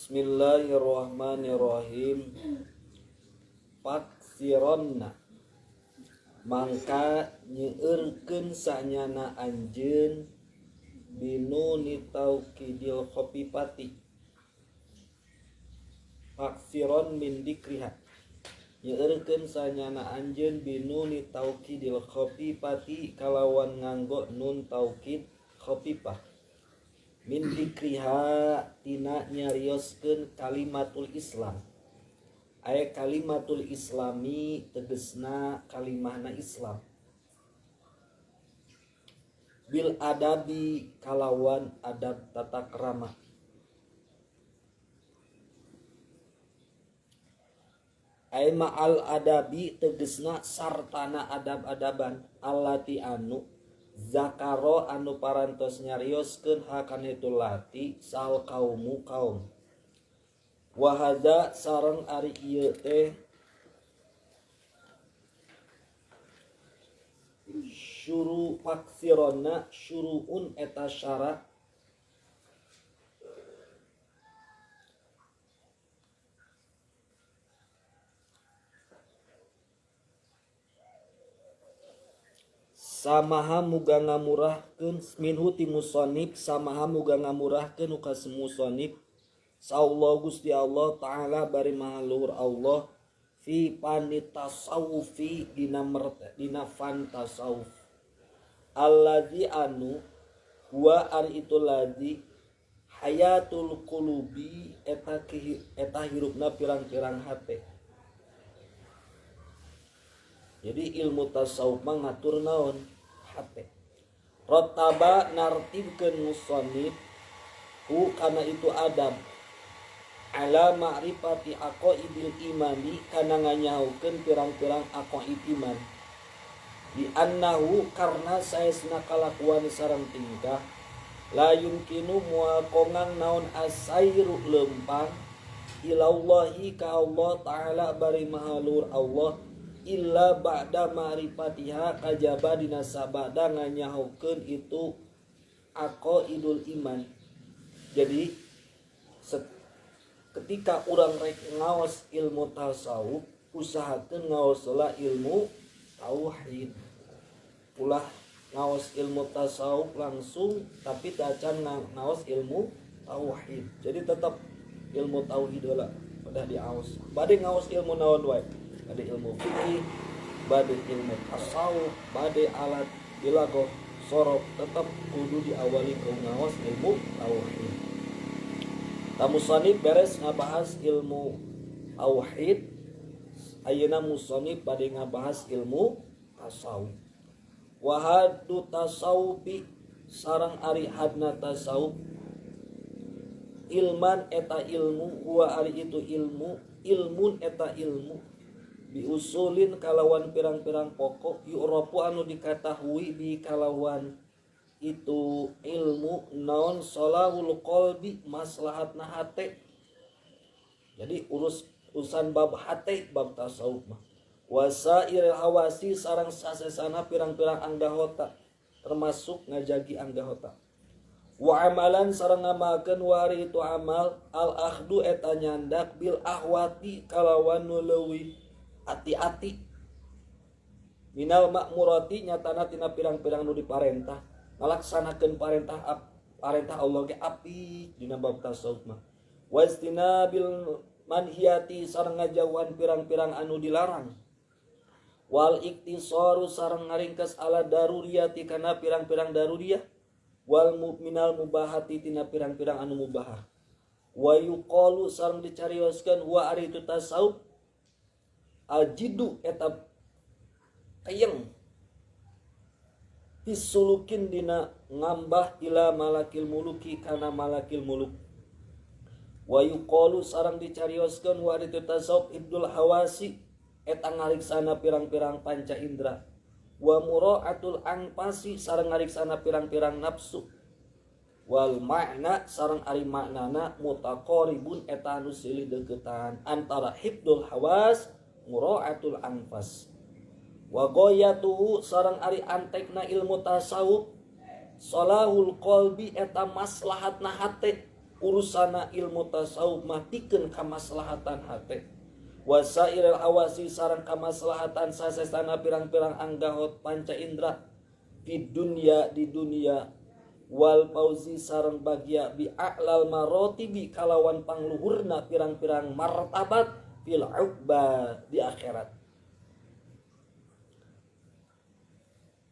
Bismillahirrahmanirrahim. Faksironna mangka nyeureurkeun sanyana anjeun binuni taukidil khofifati. Faksiron min dikriha nyeureurkeun sanyana anjeun binuni taukidil khofifati kalawan nganggo nun taukid khofifah. Min dikriha tina nyarioskeun kalimatul Islam. Aya kalimatul Islami tegesna kalimahna Islam. Bil adabi kalawan adab tata krama. Aya ma'al adabi tegesna sartana adab-adaban allati anu zakaro anu parantos nyarioskeun hakana itu lati sal kaumu kaum. Wahada sareng ari ieu teh syuru faksironna syuruun eta syara samaha muga ngamurahkeun minhu ti musannif samaha muga ngamurahkeun ka musannif sallallahu Gusti Allah taala bari maha luhur Allah fi panit tasawufi dina fan tasawuf alladzi anu huwa ari itu ladzi hayatul qulubi eta hirupna pirang-pirang hate. Jadi ilmu tasawuf mah ngatur naon hate. Rottaba nartibkeun musannif hu kana itu adab ala ma'rifati aqaidil imani kana nganyahukeun pirang-pirang aqaid iman. Di annahu karna saesna kalakuan sareng tingkah la yumkinu moal kongang naon asairu lempang ilallahi ka Allah taala bari maha luhur Allah illa ba'da ma'rifatiha kajaba dina sabada nganyahukeun itu aqaidul iman. Jadi ketika urang rek ngaos ilmu tasawuf usahakeun ngaos heula ilmu tauhid. Ulah ngaos ilmu tasawuf langsung tapi dacan ngaos ilmu tauhid. Jadi tetap ilmu tauhid heula udah diaos. Bade ngaos ilmu naon wae? Bade ilmu fikih, bade ilmu tasawuf, bade alat bilaghah, sorof, tetap kudu diawali ku ngaos ilmu tauhid. Musannif beres ngabahas ilmu tauhid, ayeuna musannif bade ngabahas ilmu tasawuf. Wa haddu tasawufi sareng ari hadna tasawuf ilman eta ilmu huwa ari itu ilmun eta ilmu biusulin kalawan pirang-pirang pokok yu'rafu anu dikatahui bi kalawan itu ilmu naon salahul qalbi maslahatna hate. Jadi urusan bab hate bab tasawuf mah. Wasairil hawasi sareng sasesana pirang-pirang anggahota termasuk ngajagi anggahota. Wa amalan sareng ngamalkeun wari itu amal al akhdu eta nyandak bil ahwati kalawan nu leuwih ati-ati minal ma'murati nyatana tina pirang-pirang nu diparentah ngalaksanakeun parentah Allah ge api dina bab tasawuf mah. Wastinabil manhiyati sareng ngajauhan pirang-pirang anu dilarang. Wal iktisaru sareng ngaringkes ala daruriyati kana pirang-pirang daruriyah. Wal minal mubahati tina pirang-pirang anu mubahah. Wa yuqalu sareng dicarioskeun wa ari itu tasawuf ajidu eta kayeng pisulukin dina ngambah ila malakil muluki kana malakil muluk. Wa yuqalu sareng dicarioskeun wa ari itu tasawuf ibdul hawasi eta ngariksana pirang-pirang panca indra. Wa muraatul anfasi sareng ngariksana pirang-pirang nafsu. Wal makna sareng ari maknana mutaqaribun eta anu silih deuketan antara hibdul hawas muraatul anfas. Wa ghayatuhu sareng ari antekna ilmu tasawuf salahul qalbi eta maslahatna hate urusana ilmu tasawuf matikeun kamaslahatan hate wasairil awasi sareng kamaslahatan sasesana pirang-pirang anggahot panca indra di dunia wal fauzi sareng bagia bi a'lal marotibi kalawan pangluhurna pirang-pirang martabat fil uqba di akhirat.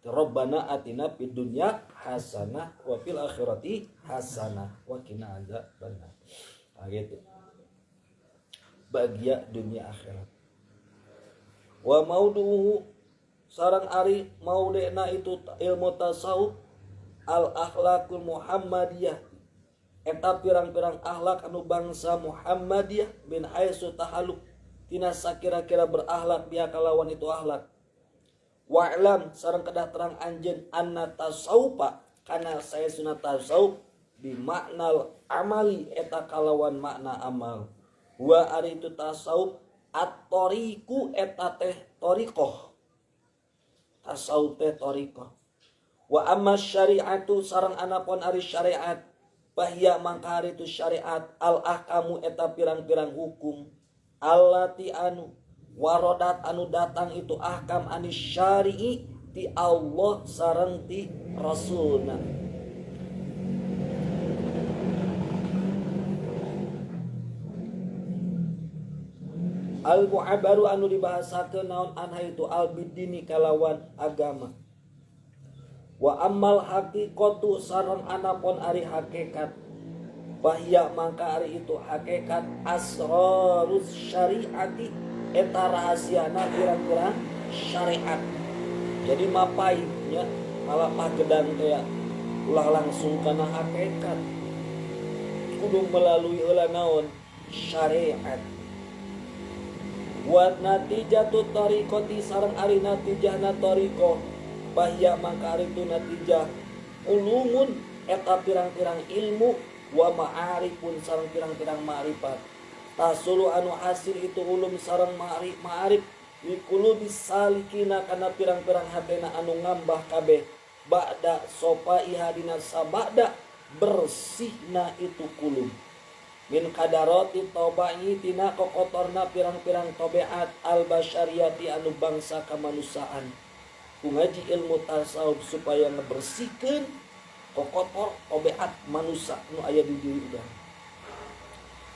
Rabbana atina fid dunya hasanah wa fil akhirati hasanah wa qina adzabannar. Nah, gitu. Bagia dunia akhirat. Wa mauduhu sareng ari maudena itu ilmu tasawuf al akhlaqul muhammadiyah. Eta pirang-pirang akhlak anu bangsa Muhammadiyah bin haitsu tahalluq tina sakira-kira berakhlak biha kalawan itu akhlak. Wa'lam sareng kedah terang anjeun anna tasawufa kana saya sunat tasawuf bi maknal amali eta kalawan makna amal. Wa ari itu tasawuf at-tariqu eta teh tariqah. Tasawuf teh tariqah. Wa amma syari'atu sareng anapun ari syariat bahya mangka ari itu syariat al ahkamu eta pirang-pirang hukum allati anu warodat anu datang itu ahkam anis syari'i ti Allah sareng ti Rasulna. Al mu'abaru anu dibahasakeun naon anha itu al bidini kalawan agama. Wa ammal haqiqatu sareng anapun ari hakikat bahya mangka ari itu hakikat asrarus syariati eta rahasiana pirang-pirang syariat. Jadi mapainya malah pagedang teh ulah langsung kana hakikat. Kudu melalui heula naon syariat. Wa natijatu tariqati sareng ari natijahna tariqah bahya mangka ari tu natijah ulumun eta pirang-pirang ilmu wa ma'arifun sareng pirang-pirang ma'rifat. Tasulu anu hasil itu ulum sareng ma'arif likulubi salikina kana pirang-pirang hatena anu ngambah kabeh ba'da sopa ihadina sabada bersihna itu kulum min kadaroti tobai tina kokotorna pirang-pirang tobeat al basyariyati anu bangsa kemanusiaan ku ngaji ilmu tasawuf supaya ngebersihkeun kokotor tobeat manusia nu aya di diri urang.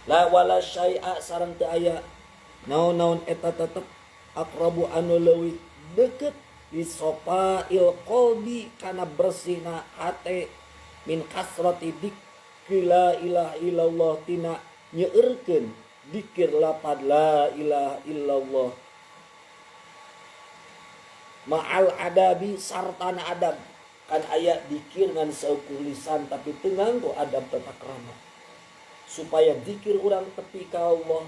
La wala syai'a sareng teu aya naon-naon eta tetep aqrabu anu leuwih deukeut di sopail qalbi kana bersihna hate min kasrati dzikri la ilaha illallah tina nyeureurkeun dzikir lapad la ilaha illallah ma'al adabi sartana adab kan aya dzikir ngan saukur lisan tapi teu nganggo adab tata krama. Supaya zikir urang tepi ka Allah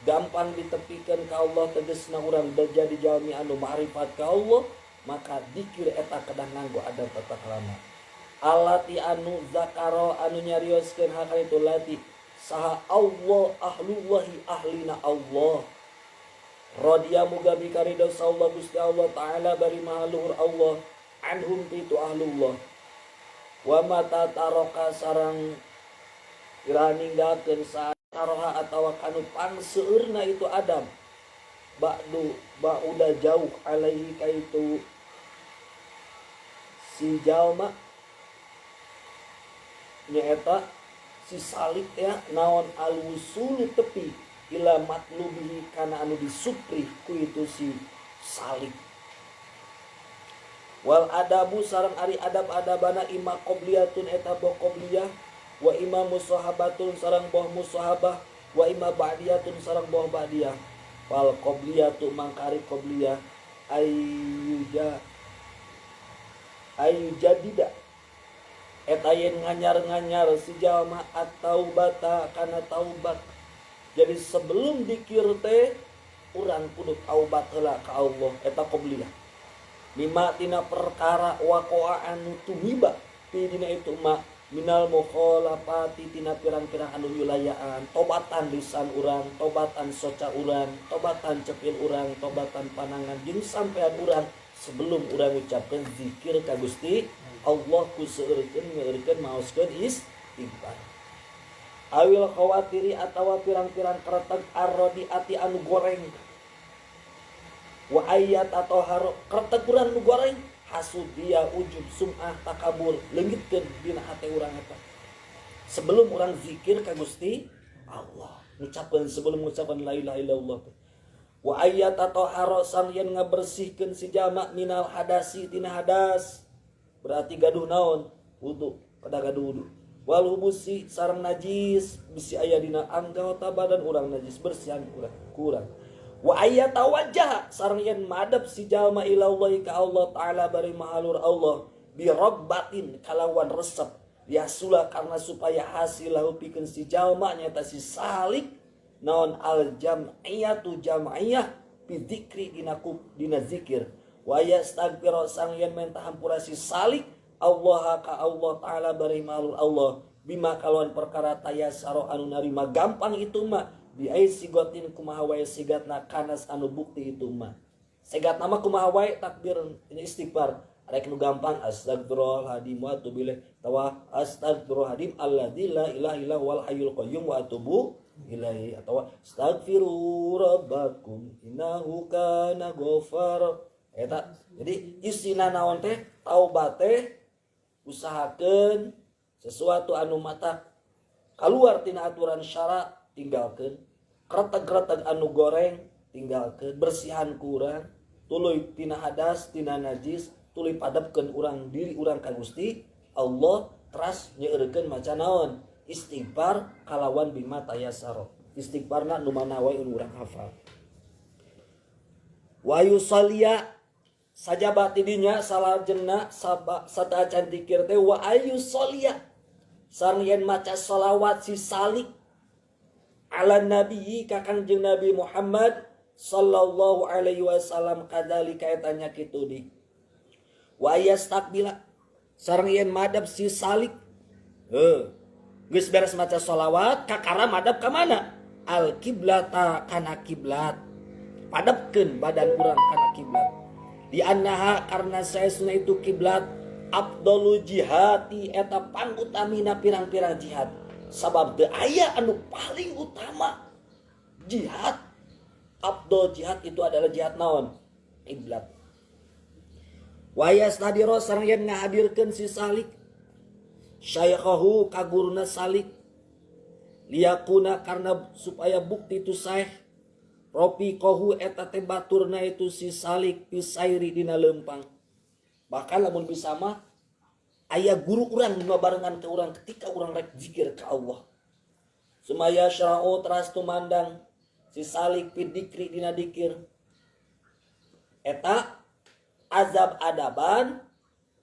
gampang ditepikeun ka Allah tegasna urang jadi jalmi anu ma'rifat ka Allah maka zikir eta kedah nganggo adab tata krama. Alati anu zakaro anu nyarioskeun hal itu lati saha Allah ahlullahi ahlina Allah radhiya muga bikaridho Allah Gusti Allah taala bari maha luhur Allah anhum itu ahlullah wa mata taraka sarang kira ninggalkeun saat taroha atawa kanu pangseueurna itu Adam udah jauh alaihi kaitu si jalma nyaeta si salik ya naon alwusul tepi ila matlubihi kana anu disupri ku itu si salik. Wal adabu sareng ari adab-adabana ima qobliyatun eta boh qobliyah wa ima musahabatun sareng boh musahabah wa ima ba'diyatun sareng boh ba'diyah. Wal qobliyatu mangkari qobliyah ayyujadida eta yen nganyar-nganyar si jalma at-taubata kana taubat. Jadi sebelum dikir teh urang kudu taubat heula ka Allah eta qobliyah. Lima tina perkara waqa'a anu tumiba ti dina itu ma minal mukhalafati tina pirang-pirang anu wilayaan tobatan lisan urang, tobatan soca urang, tobatan cepil urang, tobatan panangan jeung sampean urang sebelum urang ucapkeun zikir ka Gusti Allah ku seueurkeun ngeureurkeun maoskeun istighfar. awil khawatiri atawa pirang-pirang kereteg arrodiati anu goreng wa ayat atau haro kereteg urang nu goreng hasud dia ujub sum'ah takabur leungitkeun dina hate urang eta sebelum urang zikir ka Gusti Allah ngucapkeun sebelum ngucapkeun la ilaha illallah wa ayat atau haro sangyeun ngabersihkeun si jalma minal hadasi tina hadas berarti gaduh naon wudu kada gaduh wudu wal hubusi sareng najis bisi aya dina anggota badan urang najis bersihan kurang wa ayat wajah sareng yen madep si jalma ilallahi ka Allah taala bari mahalur Allah bi rabbatin kalawan resep yasula karena supaya hasil lahu pikeun si jalma nyata si salik naon al jam'iyatu jam'iyah bi dzikri dina zikir wa yastaghfiru sang yen minta hampura si salik Allah ka Allah taala bari mahalur Allah bima kalawan perkara tayasaro anu narima gampang itu mah bi ai sigotin kumaha wae sigatna kanas anu bukti itu mah sigatna mah kumaha wae takbir istighfar rek nu gampang astagfirullahaladzim wa atubu ilaih tawa astagfirullahaladzim alladzi la ilaha illa huwal hayyul qayyum wa atubu ilaih atawa astaghfiru rabbakum innahu kana ghafar eta jadi isina naon teh taubat teh usahakeun sesuatu anu matak keluar tina aturan syara tinggalkeun kretek-kretek anu goreng tinggalkeun bersihan kurang tuluy tina hadas tina najis tuluy padepkeun urang diri urang ka Gusti Allah teras nyeureurkeun maca naon istighfar kalawan bima tayassara istighfarna nu mana wae urang hafal wa yusalliya sajabat tidinya salajenna sataacan dikir teh wa ayusalliya sareng yen maca shalawat si salik ala nabi ka Kangjeng Nabi Muhammad sallallahu alaihi wasallam kadzalika etanya kitu di wa yastaqbila sareng yen madhab si salik geus beres maca shalawat kakara madhab ka mana al kiblata kana kiblat padepkeun badan urang kana kiblat di annaha karena saesna itu kiblat afdalu jihati eta pangutamina pirang-pirang jihad sabab teu aya anu paling utama jihad afdal jihad itu adalah jihad naon kiblat wa yastadiro sareng yen ngahadirkeun si salik syaikhahu kaguruna salik liyakuna karena supaya bukti itu sah Ropi kohu eta teh baturna itu si salik pisairi dina lempang. Bahkan lamun bisa mah aya guru urang nu barengan ke urang ketika urang rek zikir ka Allah. Sumaya syara'u teras tumandang si salik pidikri dina dikir. Eta azab adaban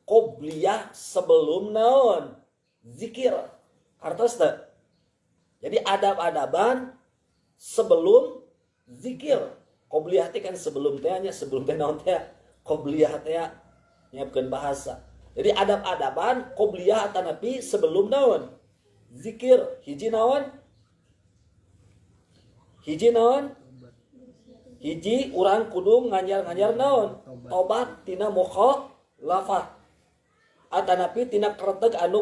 qobliyah sebelum naon zikir. Kartos teh. Jadi adab-adaban sebelum zikir. Qobliyah teh kan sebelum teh nya sebelum teh naon teh qobliyah teh nyiapkeun bahasa. Jadi adab-adaban qobliyah atanapi sebelum naon zikir. Hiji naon? Hiji urang kudu nganyar-nganyar naon? Tobat tina mukhalafah. Atanapi tina kretek anu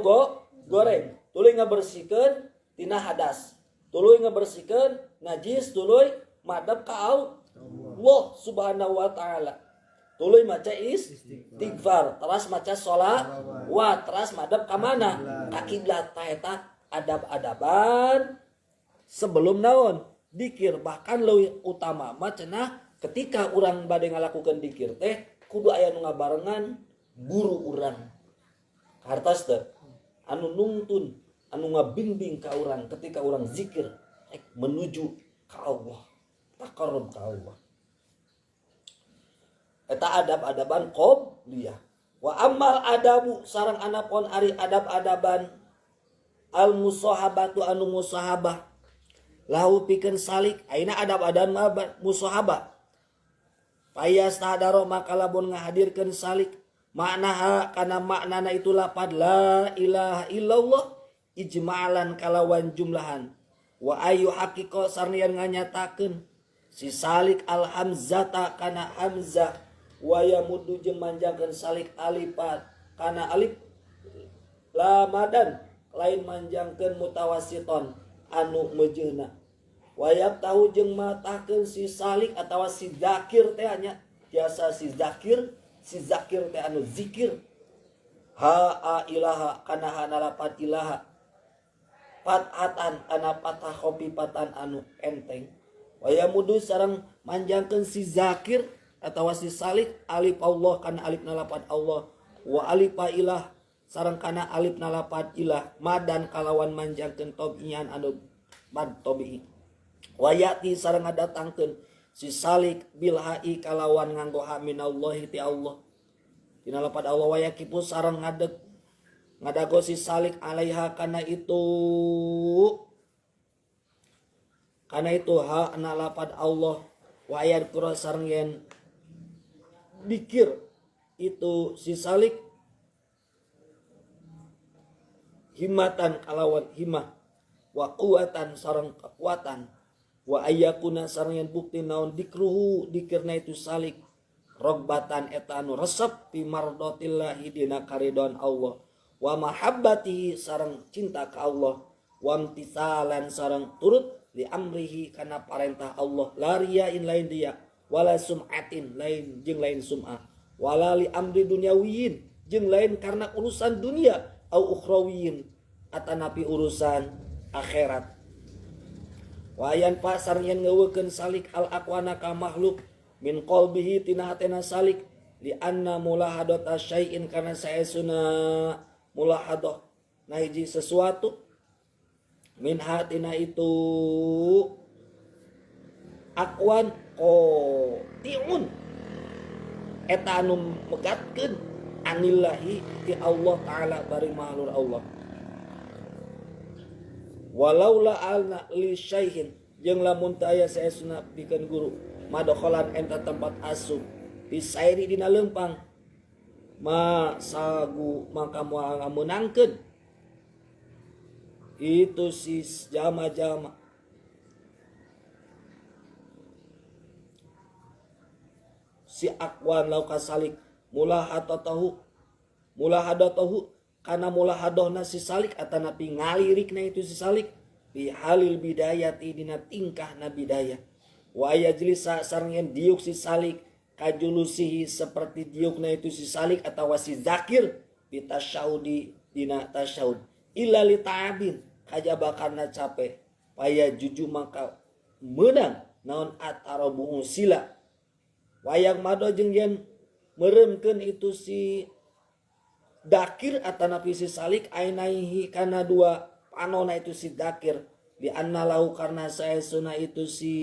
goreng. Tuluy ngabersihkeun tina hadas. Tuluy ngabersihkeun najis, tuluy madhab ka Allah Subhanahu wa taala. Tuluy maca istighfar, teras maca sholawat, teras madhab ka mana? Ka kiblat. Eta adab-adaban sebelum naon? Dikir. Bahkan leuwih utama mah cenah ketika urang bade ngalakukeun dikir teh kudu aya nu ngabarengan guru urang. Hartos teh anu nuntun, anu ngabimbing ka urang ketika urang zikir menuju ka Allah, taqarrub ka Allah. Eta adab-adaban qobliyah. Wa ammal adabu sareng anapun ari adab-adaban al musahabatu anu musahabah lahu pikeun salik aina adab-adaban musahabah. Payas tadaro maka lamun ngahadirkeun salik maknaha kana maknana itu lapad la ilaha illallah ijma'lan kalawan jumlahan wa ayu haqiqa sarnian nganyatakeun si salik al hamzata kana hamzah wa yamuddu jeung manjangkeun salik alifat kana alif lamadan lain manjangkeun mutawasiton anu mejeuna. Wayab tahu jeung matahkeun si salik atawa si zakir teh nya biasa si zakir teh anu zikir. Ha a ilaha kana hana lapan ilaha patatan kana patah kopi patan anu enteng. Wayamudu sareng manjangkeun si zakir atawa si salik alif Allah kana alif nalapan Allah wa alifa ilah sareng kana alif nalapan ilah madan kalawan manjangkeun tobian anu mad tobi. Wayati sareng ngadatangkeun si salik bilha'i kalawan nganggo ha minallahi ti Allah. Dina lapan Allah wayakipu sareng ngadago si salik alaiha kana itu ha na lapan Allah wayad kura sareng yen dikir itu si salik himatan kalawan himah wa quwatan sareng kekuatan wa ayyakuna sareng yen bukti naon dikruhu dikirna itu salik rogbatan eta anu resep fi mardatillahi dina karidon Allah wa mahabbati sareng cinta ka Allah wa imtisalan sareng turut li amrihi kana parentah Allah la riyain lain dia wala sum'atin lain jeung lain sum'ah wala li amri dunyawiyin jeung lain karena urusan dunia au ukhrawiyin atanapi urusan akhirat. Wayan pasar yang ngeuwekeun salik al aqwana ka makhluk min qalbihi tina hatena salik li anna mulahadata syai'in kana saesuna mulahadah na hiji sesuatu min hatina itu aqwan tiun eta anu megatkeun anillahi ti Allah taala bari mahlur Allah. Walaula alna li syaihin jeung lamun teu aya saesuna pikeun guru madkhalan eta tempat asup bisairi dina leumpang ma sagu maka moal ngameunangkeun itu si jama-jama si aqwan lau kasalik mulahadatahu kana mulahadohna si salik atanapi ngalirikna itu si salik bi halil bidayati dina tingkah na bidayah wa yajlisa sareng diuk si salik kajulusihi seperti diukna itu si salik atawa si zakir bi tasyahudi dina tasyahud illa li ta'abin kajaba karna capek paya juju maka menang naon atarabu sila wayang mado jeung yen meremkeun itu si dakir atanapi si salik ainaihi kana dua panona itu si dakir bi anna lahu karna saesuna itu si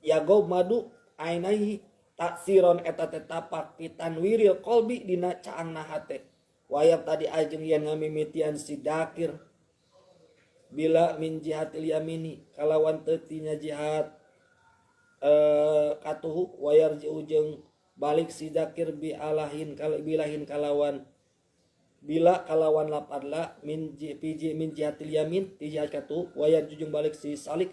yagob madu ainaihi taksiron eta tetapak pitan wiril qalbi dina caangna hate wayab tadi ajeng yen ngamimitian si dakir bila min jihatil yamini kalawan teutina jihad katuhu wayar jeung balik si dakir bi alahin bilahin kalawan bila kalawan lapadla min jihatil yamin ti jihad katuhu wayar jeung balik si salik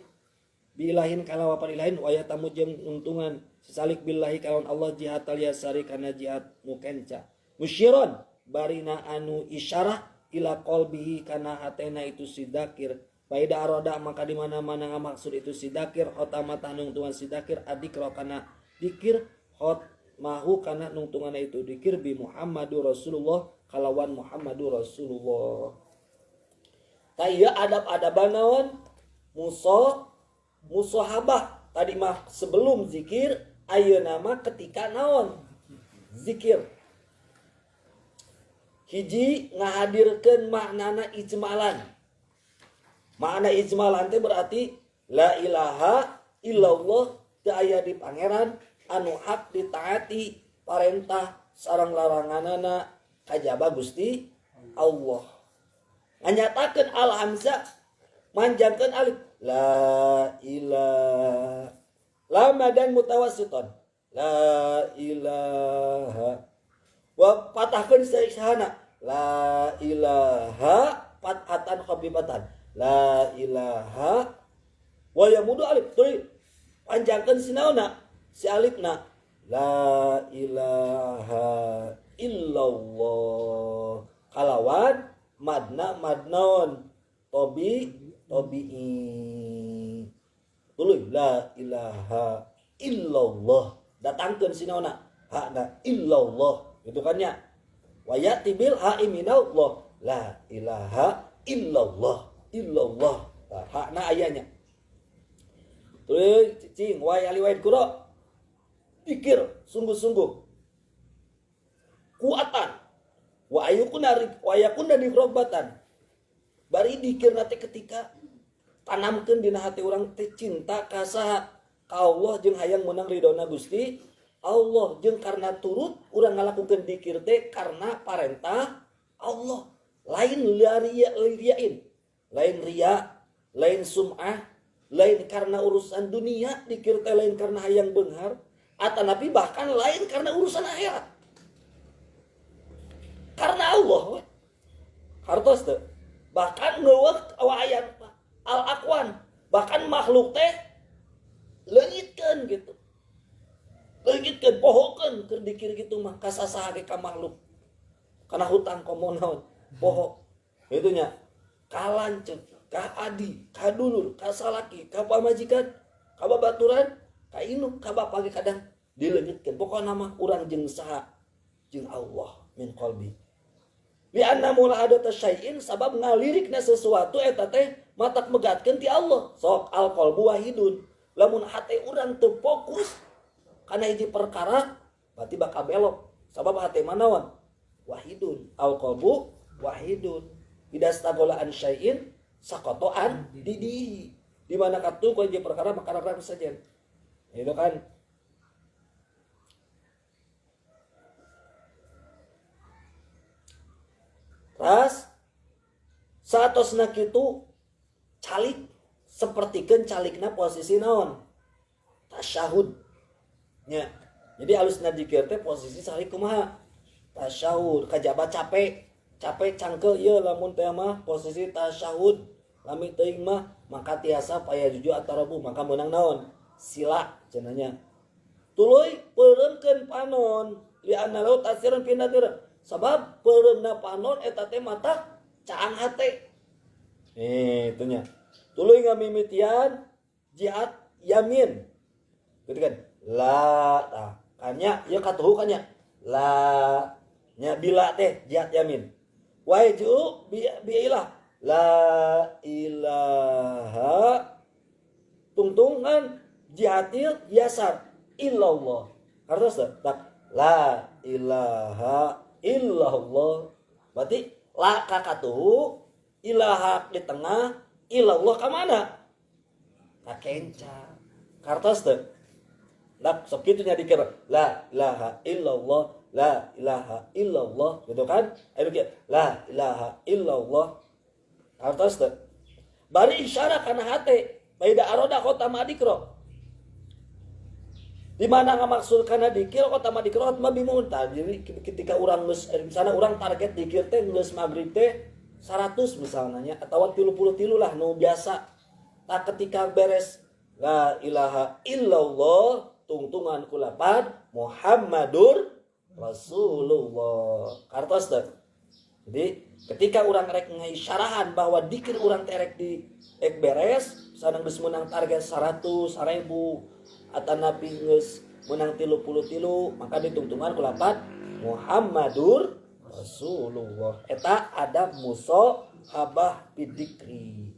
bilahin kalawan padilahin wayatamu jeung untungan si salik billahi kalawan Allah jihad yasari kana jihad mukenca musyiron barina anu isyarah ila qalbihi kana hatena itu si dakir baida aroda maka di mana-mana maksud itu si dakir khotamatan nungtungan si dakir adikro kana dikir khot mahu kana nungtungan itu dikir bi Muhammadur Rasulullah kalawan Muhammadur Rasulullah. Taya adab-adaban naon musahabah tadi mah sebelum zikir ayeuna mah ketika naon zikir. Hiji ngahadirkeun maknana ijmalan. Makna ijmalan teh berarti la ilaha illallah teu aya di pangeran anu hak ditaati parentah sareng laranganana kajaba Gusti Allah. Nganyatakeun al hamzah manjangkeun alif la ilaha lam dan mutawassiton la ilaha wa patahkeun saihana la ilaha fathatan khabibatan la ilaha wa yamudu alif tuluy panjangkeun sinaona si alifna la ilaha illallah kalawan madnaon tobi'i tuluy la ilaha illallah datangkeun sinaona hakna illallah gitu kan nya wa ya'ti bil ha'i minallah la ilaha illallah hakna ayanya tuluy cicing wa ali wain kuro pikir sungguh-sungguh kuatan wa ayakuna dikrobatan bari dikir nanti ketika tanamkeun dina hati urang teh cinta ka saha ka Allah jeung hayang meunang ridona Gusti Allah jeung karena turut urang ngalakukeun dikir teh karena parentah Allah lain riyain lain riya lain sum'ah lain karena urusan dunia dikir teh lain karena hayang beunghar atanapi bahkan lain karena urusan akhirat karena Allah hartos teh bahkan ngeuweuk awayan al-aqwan bahkan makhluk teh leungitkeun gitu leungitkeun pohokeun keur dikir kitu mah ka sasaha ge ka makhluk kana hutang komo naon poho kitu nya ka lanceuk ka adi ka dulur ka salaki ka pamajikan ka babaturan ka induk ka bapa ge kadang dileungitkeun pokona mah urang jeung saha jeung Allah min qalbi li anna mulahadata syai'in sabab ngalirikna sesuatu eta teh matak megatkeun ti Allah sok al qalbu wahidun lamun hate urang teu fokus kana hiji perkara berarti bakal belok sabab hate manaon wahidun al qalbu wahidun idastagola an syai'in saqatoan didihi di mana katu ku hiji perkara makana saja itu kan ras saatosna kitu calik sapertikeun calikna posisi naon tasyahud nya jadi alusna dikir teh posisi salik kumaha tasyahud kajaba capek cangkel ieu lamun teh mah posisi tasyahud lami teuing mah maka tiasa paya juju atarabu maka meunang naon sila cenanya tuluy peureumkeun panon li anna laut asiran pinadir sabab peureumna panon eta teh mata caang hate itu nya tuluy ngamimitian jihad yamin gitu kan la tah kanya ieu katuhu kanya la nya bila teh jihad yamin waju biilah la ilaha tungtungan jihadil yasar illallah harus tak la ilaha illallah berarti la kakatuhu ilaha di tengah illallah ka mana ka kenca kartos teh dak sok kitu nya dikira la ilaha illallah la ilaha illallah gitu kan ayo kieu la ilaha illallah kartos teh bari isyarat kana hate baida aroda kota madikro di mana ngamaksud kana dikir kota madikro mah bimun tah jadi ketika urang geus misalna urang target dikir teh geus magrib teh 100 misalnya nya atawa 33 lah nu biasa tah ketika beres la ilaha illallah tungtungan kulapan Muhammadur Rasulullah kartos teh jadi ketika urang rek ngaisyarahan bahwa dikir urang terek di ek beres sadang geus meunang target 100 1000 atanapi geus meunang 33 maka ditungtungan ku lapat Muhammadur Rasulullah eta adab musahabah bidikri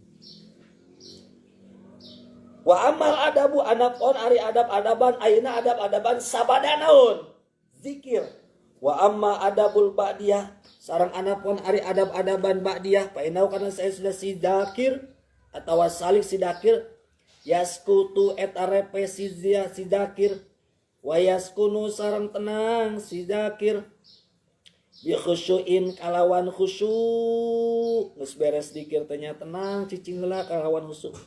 wa amal adabu anapon ari adab-adaban ayeuna adab-adaban sabada naon zikir wa amma adabul ba'diyah sareng anapun ari adab-adaban ba'diyah pa inau kana saya sudah sidakir atawa salik sidakir yaskutu eta repe sidakir wa yaskunu sareng tenang sidakir bi khusyuin kalawan khusyuk geus beres dikir teh nya tenang cicing heula kalawan khusyuk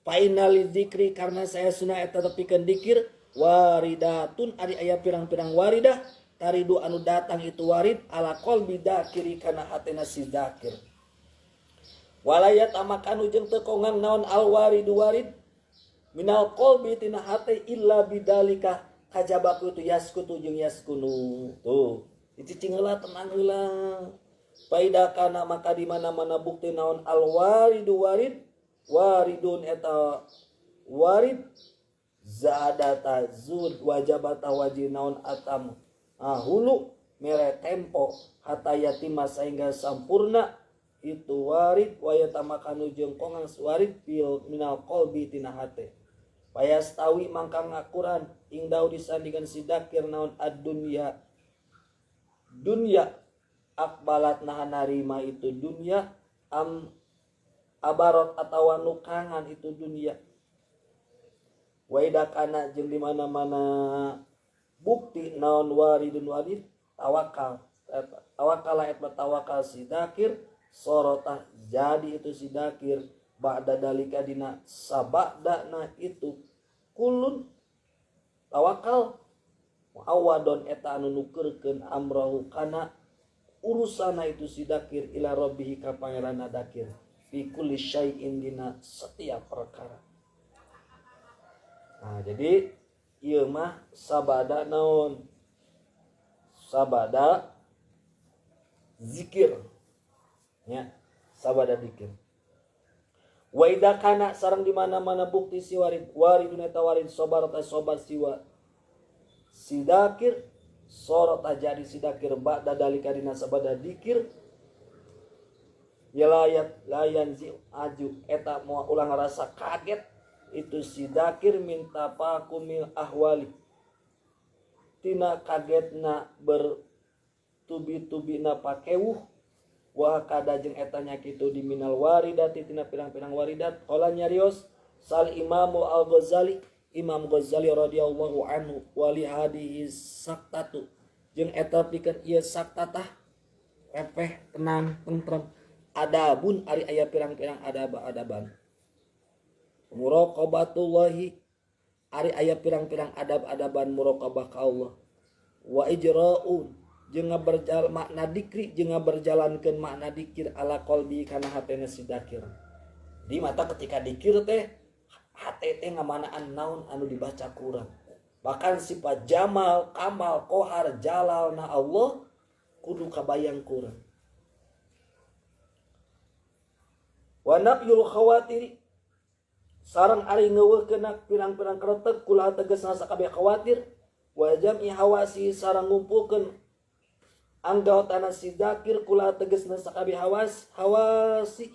fa innal dzikri karena saya sunah eta tepikeun dikir waridatun ari aya pirang-pirang waridah taridu anu datang itu warid ala qalbi dzakiri kana hatena si dzakir walayat amakan ujung teu kongang naon al waridu warid minal qalbi tina hate illa bidalika kajabaku tu yaskutu jeung yaskunu tuh dicicing heula tenang heula Faida kana maka di mana-mana bukti naon al waridu waridun eta warid zadata zud wajabata wajib naon atam hulu mere tempo hatta yatima sehingga sampurna itu warid wayatamakanu jeung kongang warid fil minal qalbi tina hate payastawi mangka ngakuran ingdau disandingan sidakir naon ad-dunya akbalat nahan narima itu dunia abarot atau nukangan itu dunia waidakana jeung di mana-mana bukti naon waridun warid tawakal eta tawakal sidakir sorota jadi itu sidakir ba'da dalika dina sabadana itu kulun tawakal awadon eta anu nukeurkeun amrahu kana urusana itu sidakir ila rabbih ka pangeranna dakir fi kulli syai'in dina setiap perkara. Nah, jadi ieu mah sabada naon? Sabada zikir. Ya, sabada zikir. Wa idza kana sareng di mana-mana bukti si waridun eta warid sobar ta sobar siwa sidakir sorot jadi sidakir ba'da dalika dina sabada dikir ya layan zi aju eta moal ulang rasa kaget itu sidakir minta pakumil ahwali tina kagetna bertubi-tubina pakewuh wa kada jeung eta nya kitu di minal waridati tina pirang-pirang waridat qala nyarios sal imamu Imam Ghazali radhiyallahu anhu wali hadihi saktatu jeung eta pikeun ieu saktatah repeh tenang tentrem adabun ari aya pirang-pirang adab-adaban muraqabatullahi ari aya pirang-pirang adab-adaban muraqabah ka Allah wa ijra'un jeung ngaberjalan makna dikri jeung ngaberjalankeun makna dikir ala qalbi kana hatena si dakir di mata ketika dikir teh hati teh ngamanaan naon anu dibaca kurang bahkan sifat jamal kamal kohar jalal na Allah kudu kabayang kurang wa nafyul khawatiri sareng ari ngeuweuhkeun pirang-pirang karetek kula tegasna sakabeh khawatir wa jam'i hawasi sareng ngumpulkeun anggotana si zakir kula tegasna sakabeh hawasi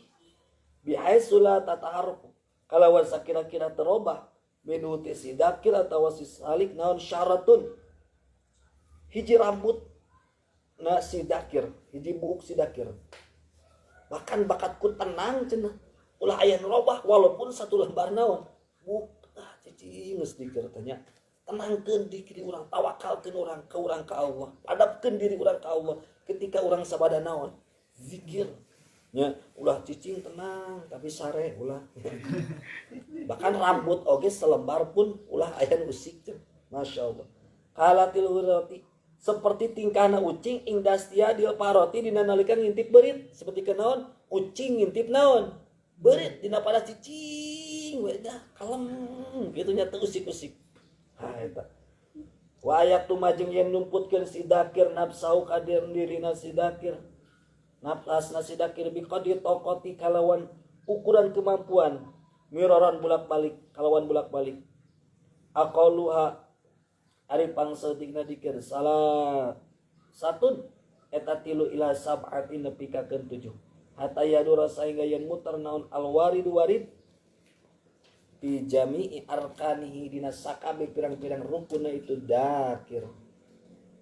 bihaisula tataharruf kalawan sakira-kira terobah menuti sidakir atau salik naon syaratun hiji rambut na sidakir hiji buuk sidakir bahkan bakatku tenang cenah ulah aya robah walaupun satu lembar naon buuk cicing geus dikir tanya tenangkeun diri urang tawakalkeun urang ka Allah hadapkeun diri urang ka Allah ketika urang sabada naon zikir nya ulah cicing tenang tapi sare ulah bahkan rambut oge selembar pun ulah aya usik Masya Allah kalatil hurati seperti tingkahna ucing indastia dil paroti dina nalika ngintip beurit seperti kenaon ucing ngintip naon beurit dina pada cicing we dah kalem kitu nya teu usik-usik ha eta wa ayat tumajeng yen numputkeun si dakir nafsau kadir dirina si dakir nafasna sidakir biqadri taqati kalawan ukuran kemampuan miraran bulak-balik kalawan bulak-balik aqalluha ari pangsaeutikna dikir salah satun eta tilu ila sab'atin nepi ka 7 hatta yadura saingga yen muter naon al warid di jami'i arkanihi dina sakabe pirang-pirang rukunna itu dakir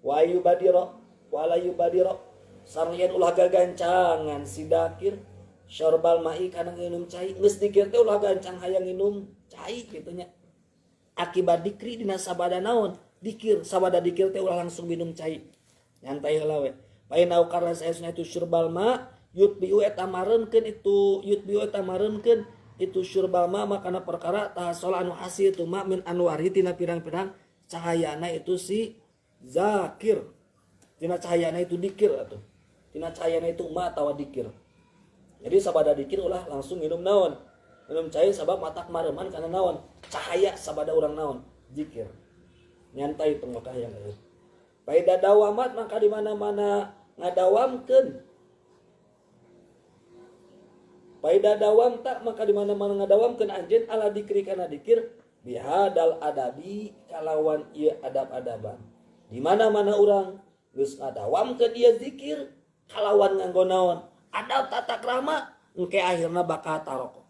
wa yubadira wala yubadira sareng ulah gagancangan si dakir syarbal mai kana nginum cai geus dikir teh ulah gancang hayang nginum cai kitu nya akibat dikri dina sabada naon dikir sabada dikir teh ulah langsung minum cai nyantai heula we painau karna saesna itu syarbal ma yutbiu eta mareunkeun itu syarbal ma makana perkara tahasol anu hasil tu ma min anwari tina pirang-pirang cahayana itu si zakir tina cahayana itu dikir atuh tina cahayana itu ma tawa dikir jadi sabada dikir ulah langsung minum naon minum cai sabab matak mareman kana naon cahaya sabada urang naon zikir nyantai tengok hayang euy baida dawamat maka di mana-mana ngadawamkeun Faida dawam tak maka di mana-mana ngadawamkeun anjeun ala dikri kana dikir bihadal adabi kalawan ieu adab-adaban. Di mana-mana urang geus ngadawamkeun ieu zikir kalawan nganggo naon? Adab tata krama engke akhirna bakal taroko.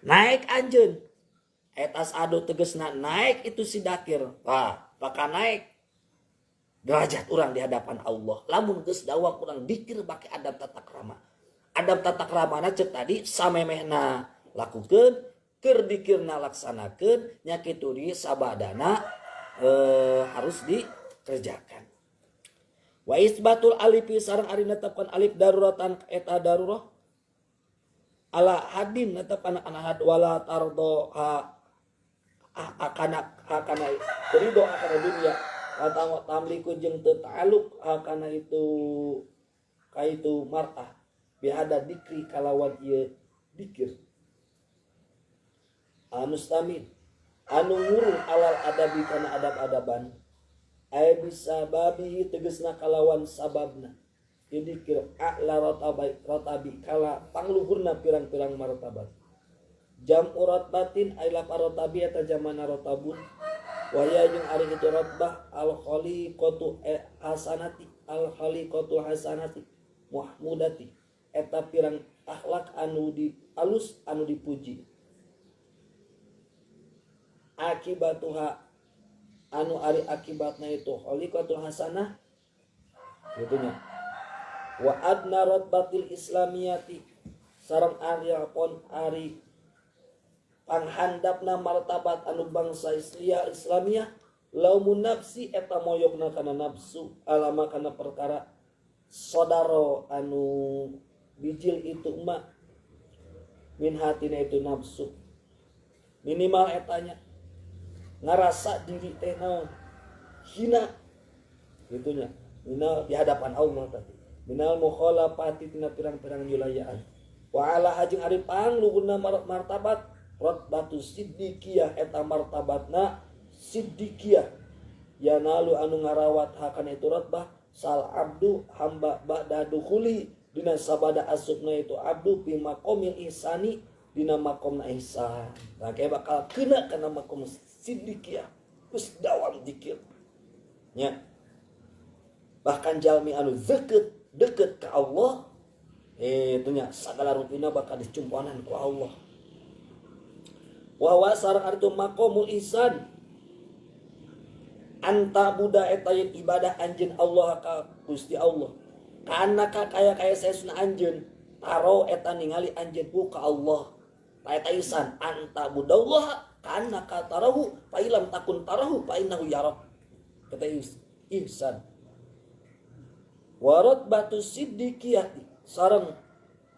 Naik anjeun. Etas adu tegesna naik itu si dakir. Wah, bakal naik derajat urang di hadapan Allah. Lamun geus dawam urang dikir bake adab tata krama. Adab tata kramana cek tadi samemehna lakukeun, keur dikirna laksanakeun, nya kitu di sabadana harus dikerjakan. Wa isbatul alifi sareng ari netepkeun alif daruratan eta darurah ala hadin netepkeun ana had wala tardo akana ridho akana dunia atau tamliku jeung teu ta'alluq akana itu kaitu mar'ah bihada dikri kalawan ieu dikir mustamid anu ngurung alal adabi kana adab-adaban ay bisa babi tegesna kalawan sababna ieu dikir a'la rotabi kala pangluhurna pirang-pirang martabat jam urat batin ay lapa rotabi eta jamana rotabun waya jeung ari itu rotbah al khaliqatu hasanati muhmudati eta pirang akhlak anu di alus anu dipuji akibatuha anu ari akibatna itu khaliqatul hasanah gitunya wa adna rotbatil islamiyati sareng ari pon ari panghandapna martabat anu bangsa Islamiyah laumun nafsi eta moyogna kana nafsu alama kana perkara sodaro anu bijil itu emak min hatina itu nafsu minimal etanya ngarasa diri teh naon hina gitunya minal di hadapan Allah tadi minal mukhalafati tina pirang-pirang wilayaan wa ala hajing ari pangluhurna martabat rotbatu siddiqiyah eta martabatna siddiqiyah yanalu anu ngarawat hakana itu rotbah sal abdu hamba ba'da dukhuli dina sabada asupna itu abdu fi maqamil ihsani dina maqamna ihsan. Nah kayak bakal kena kana maqam siddiqiyah geus dawam zikir nya. Bahkan jalmi anu deket ka Allah itu nya sagala rutina bakal dicumpuanan ku Allah. Wa wasar artu maqamul ihsan anta buda eta ibadah anjeun Allah ka Gusti Allah. Karena kaya saya sunah anjeun taro eta ningali anjeun ku ka Allah. Eta ihsan anta budallah kana ka tarahu fa ilam takun tarahu fa innahu yarak. Kata ihsan. Wa ratbatu siddiqiyah sareng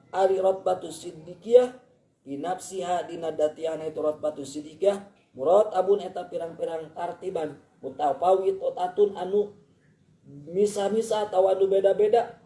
ari ratbatu siddiqiyah di nafsiha dina datiana itu ratbatu siddiqiyah murad abun eta pirang-pirang tartiban mutafawit otatun anu misa-misa atau anu beda-beda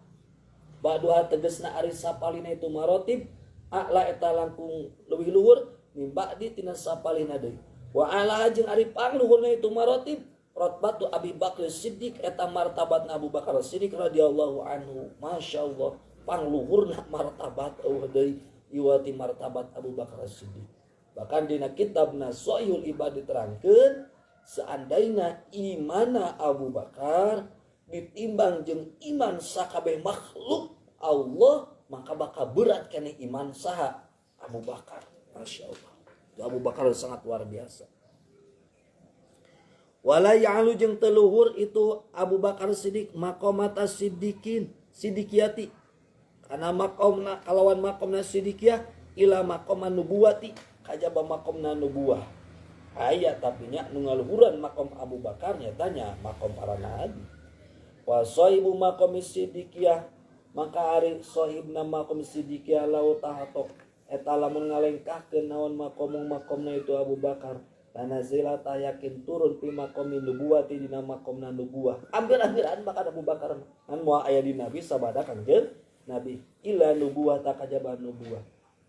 baduha tegesna ari sapalina itu marotib a'la eta langkung leuwih luhur mimba di tina sapalina deui wa ala jeung ari pangluhurna itu marotib rotbatu Abi Bakar Siddiq eta martabatna Abu Bakar Siddiq radhiyallahu anhu masyaallah pangluhurna martabat deui iwati martabat Abu Bakar Siddiq bahkan dina kitabna Sahihul Ibad diterangkeun seandainya imana Abu Bakar ditimbang jeung iman sakabeh makhluk Allah maka bakal berat kene iman saha Abu Bakar. Masyaallah. Abu Bakar sangat luar biasa. Wala ya'lu jeung teluhur itu Abu Bakar Siddiq maqamata siddiqin siddiqiyati kana maqamna kalawan maqamna siddiqiyah ila maqaman nubuwati kajaba maqamna nubuwah. Aya tapi nya nu ngaluhuran maqam Abu Bakar nyatanya maqam para nabi. Wa sahibu maqamis siddiqiyah maka ari sahibna maqam siddiqiyah lau tahatok eta lamun ngalengkahkeun naon maqamna itu Abu Bakar tanazila yakin turun pi maqamin nubuwati dina maqamna nubuwah hampir-hampiran bakal Abu Bakar kan moal aya di nabi sabada kanjeun nabi ila nubuwah takajaba nubuwah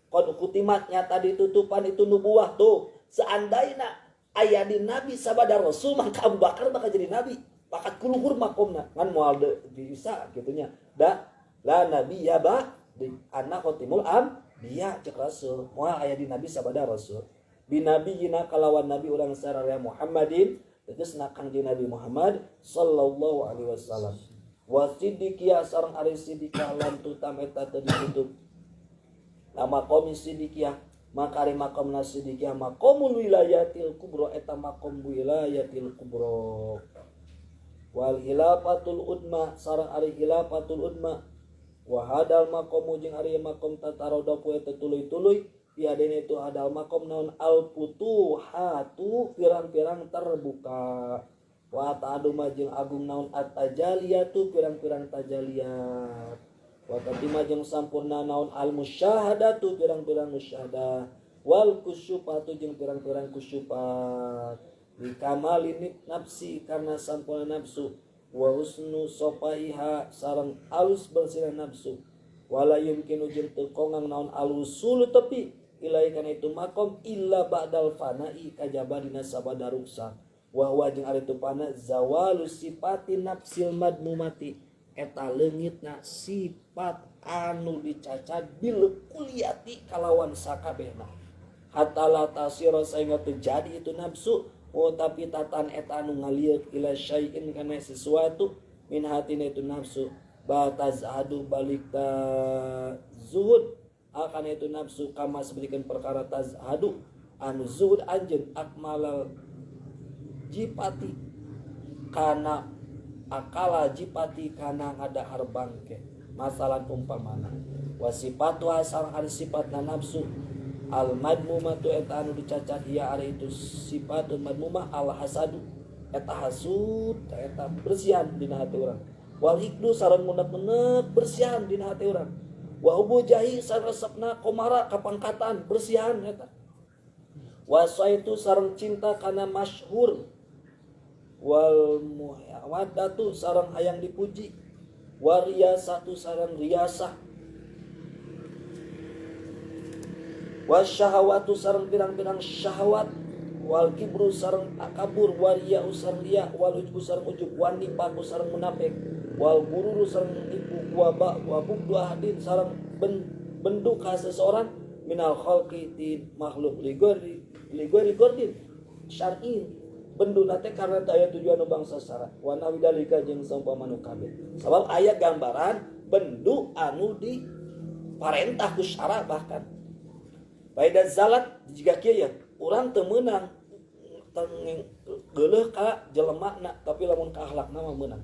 qad kutimat nyata ditutupan itu nubuwah tuh seandaina aya di nabi sabada rasul maka Abu Bakar bakal jadi nabi bakat kuluhur maqamna kan moal bisa gitunya da la nabi ya ba di anak khotimul dia cek Rasul moal aya di nabi sabada Rasul binabiyina kalawan nabi urang sararea Muhammadin tegasna Kangjeng Nabi Muhammad sallallahu alaihi wasallam wa siddiqiyah sareng ari siddiqah lan tutam eta teu ditutup nama qaum siddiqiyah maka ari maqam siddiqiyah maqamul wilayatil kubra eta maqam wilayatil kubra wal hilafatul udma sareng ari hilafatul udma wa hadal maqam jeung ari maqam tatarodapu eta tuluy-tuluy tiadene itu hadal makom naon al futuhatu pirang-pirang terbuka wa ta'adu majeng agung naon at-tajaliyatu pirang-pirang tajaliyat wa tatima jeung sampurna naon al musyahadatu pirang-pirang musyahadah wal kusyufatu jeung pirang-pirang kusyufat li kamalin nafsi karena sampurna nafsu wa husnu sopaiha sareng alus bersihna nafsu wala yumkinu jeung teu kongang naon al-usul tepi ilai kana itu makom illa ba'dal fana'i kajaba dina sabada ruksa wa huwa jeung ari tu pana zawalu sifati nafsil madmumati eta leungitna sifat anu dicacad bil kulliyati kalawan sakabehna hatta la tasira saengga teu jadi itu nafsu tapi tatan eta anu ngalieuk ila syai'in kana sesuatu min hatina itu nafsu batazadu balik ta zuhud akan itu nafsu kama seberikan perkara tazhadu anu zuhud anjeun akmalal jipati kana akala jipati kana ngadahar bangke masalah umpamana wasifatu asal ari sifatna nafsu al madmumatu eta anu dicacat ia ari itu sifatun madmumah al hasadu eta hasud eta bersihan dina hati urang wal hikdu sareng mundak-mundak bersihan dina hati urang wa hubu jahi saresepna komara kapangkatan bersihan eta wa saitu sareng cinta kana masyhur wal muhawadatu sareng hayang dipuji wa riyasatu sareng riyasah wa syahawatu sareng pirang-pirang syahwat wal kibru sareng akabur wa riya'u sareng riya wal ujbu sareng ujub wa nifaqu sareng munafik wal gururu sareng nipu wa bugdu ahadin sareng bentuk seseorang minal khalqi ti makhluk ligori gordin syar'in benduna teh karena aya tujuan bangsa sara wa nawidalika jeung saumpamana kabeh sabab aya gambaran bendu anu di parentah ku syara bahkan baida zalat jiga kieu ya urang teu meunang geuleuh ka jelemana tapi lamun ka akhlakna mah meunang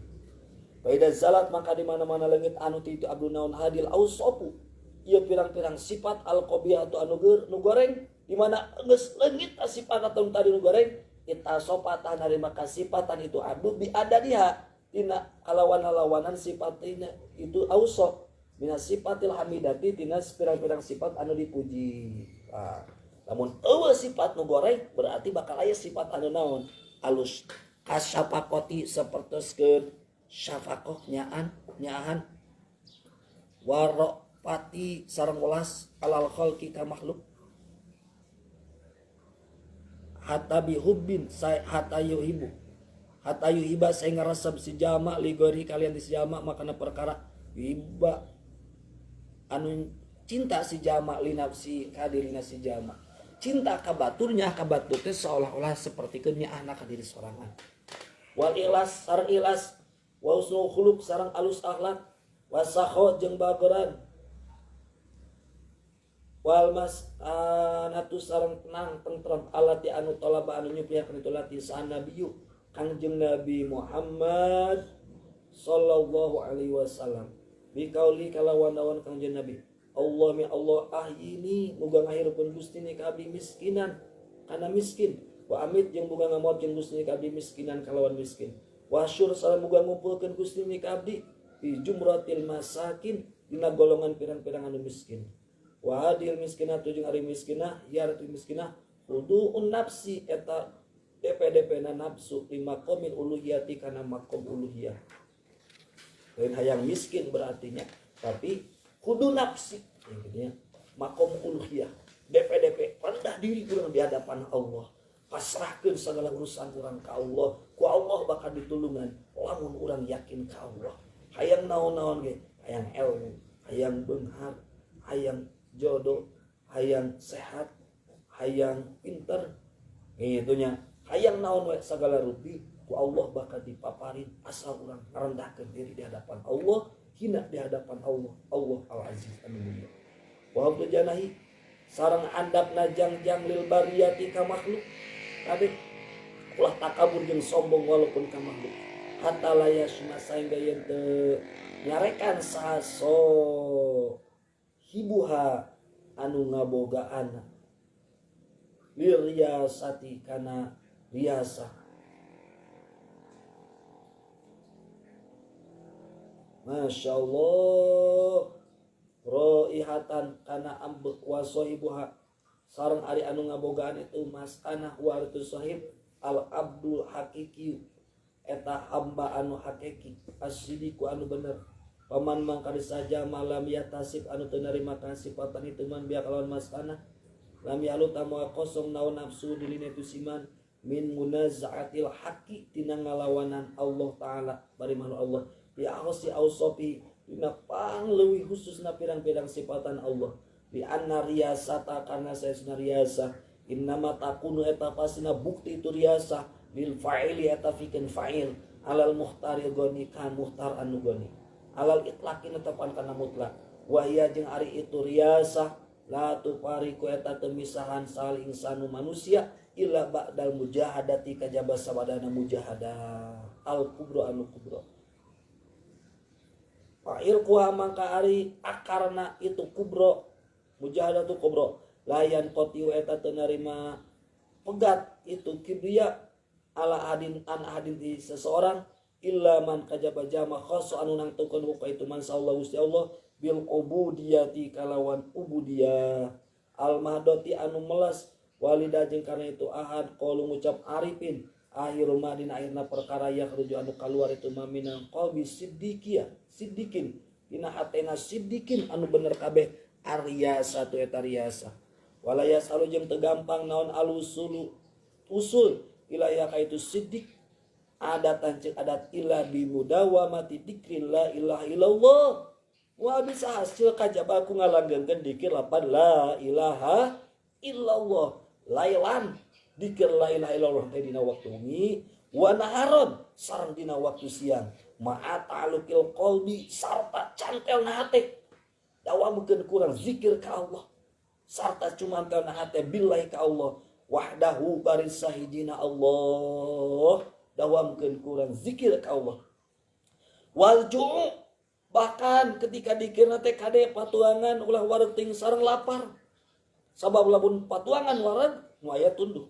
baida zalat maka di mana-mana leungit anu ti itu abdu naon hadil ausopu ieu pirang-pirang sifat al-qabihah anu nu goreng di mana geus leungit sifat atau tadi nu goreng ita sopatan dari maka sifatan itu abdu bi ada dia tina kalawan-lawanan sifatnya itu ausop mina sifatil hamidati tina pirang-pirang sifat anu dipuji. Namun eueuh sifat nu goreng berarti bakal aya sifat anu naon alus kasyafaqati sapertoskeun syafaqah nyaan warofati sareng welas alal khalqi ka makhluk hatta bihubbin hatta yuhiba sehingga resep si jama ligori kalian di si jama makana perkara yuhiba anu cinta si jama li nafsi kadirina si jama cinta ka baturnya ka batur teh seolah-olah seperti nya anak ka diri sorangan wal ikhlas sareng ikhlas wa husnul khuluq sareng alus akhlak wasakho jeung bageran wal mas'anatu sareng tenang tentrem alati anu talaba anu nyupihakeun itu lati sa'an nabiyyu Kangjeng Nabi Muhammad sallallahu alaihi wasallam bi qauli kalawan nawan Kangjeng Nabi Allah mi Allah ahyini muga ngahirupkeun Gusti ni ka abdi miskinan kana miskin wa amit jeung muga ngamotkeun Gusti ni ka abdi miskinan kalawan miskin wa syur sareng muga ngumpulkeun Gusti ni ka abdi fi jumratil masakin dina golongan pirang-pirang anu miskin wa adil miskinah jeung ari miskinah yaratu miskinah wudu'un nafsi eta DP na nafsu lima qomil uluhiyati kana maqam uluhiyah lain hayang miskin berartinya tapi kudu nafsi gitu ya maqam uluhiyah DP rendah diri urang di hadapan Allah pasrahkeun segala urusan urang ka Allah ku Allah bakal ditulungan lamun urang yakin ka Allah hayang naon-naon ge hayang ilmu hayang beunghar hayang jodoh, hayang sehat, hayang pinter, itunya hayang naon we sagala rupi ku Allah bakal dipaparin asal urang ngarendahkeun diri di hadapan Allah, hina di hadapan Allah, Allah Al-Aziz anu mulia. Wa hablu janahi sareng andapna jangjang lil bariyati ka makhluk kabeh ulah takabur jeung sombong walaupun ka makhluk hatta layasma saengga yen teu nyarekan saso hibuha anu ngabogaan liriyasati kana riasa. Masya Allah roihatan kana ambek wa sohibuha sareng ari anu ngabogaan itu mas kana wa itu sohib al abdul hakiki eta hamba anu hakiki as-sidiku anu bener paman mangkari saja malam yatasib anu teu narima kasifatan itu man biak lawan mas kana lam yalu tamu kosong naon nafsu dilina itu siman min munazaatil haqi tina ngalawanan Allah taala bari mahlu Allah ya ahosi ausofi dina pangleuwih khususna pirang-pirang sifatan Allah bi anna riyasata karna saesna riyasa innama takunu eta pasina bukti itu riyasa lil fa'ili eta pikeun fa'il alal muhtari goni kan muhtar anu goni alal itlaqin tepan kana mutlak wa hiya jeung ari itu riyasa la tupariku eta teu misahan sal insanu manusia illa ba'dal mujahadati kajaba sabadana mujahadah al kubra anu kubra. Fa'il kuha mangka ari akarna itu kubro mujahadah tu kubro layan kotiu eta teu narima pegat itu kibriya ala adin an adin di seseorang illa man kajaba jama khassa anu nangtukeun ka itu man sallallahu Gusti Allah bil ubudiyati kalawan ubudiyah al mahdoti anu melas walida jeung kana itu ahad qalu ngucap arifin akhiru madina akhirna perkara ya khruju anu kaluar itu maminang qalbi siddikin dina hatena siddikin anu bener kabeh ariyasa tu eta riyasa wala yasalu jeung teu gampang naon alusulu usul ilaya ka itu siddiq adatan cek adat illa bi mudawamati dzikri la ilaha illallah wa bisa hasil kajaba aku ngalanggengkeun dzikir lapan la ilaha illallah lailan dzikir la ilaha illallah teh dina waktu wengi wa naharon sareng dina waktu siang ma'a ta'alluqil qalbi sarta cantelna hate dawamukeun kurang zikir ka Allah sarta cumantelna hate billahi ka Allah wahdahu baris sahidina Allah dawamukeun kurang zikir ka Allah wal ju' bahkan ketika dikirna teh kade patuangan ulah wareg ting sareng lapar sabab lamun patuangan wareg nu aya tunduh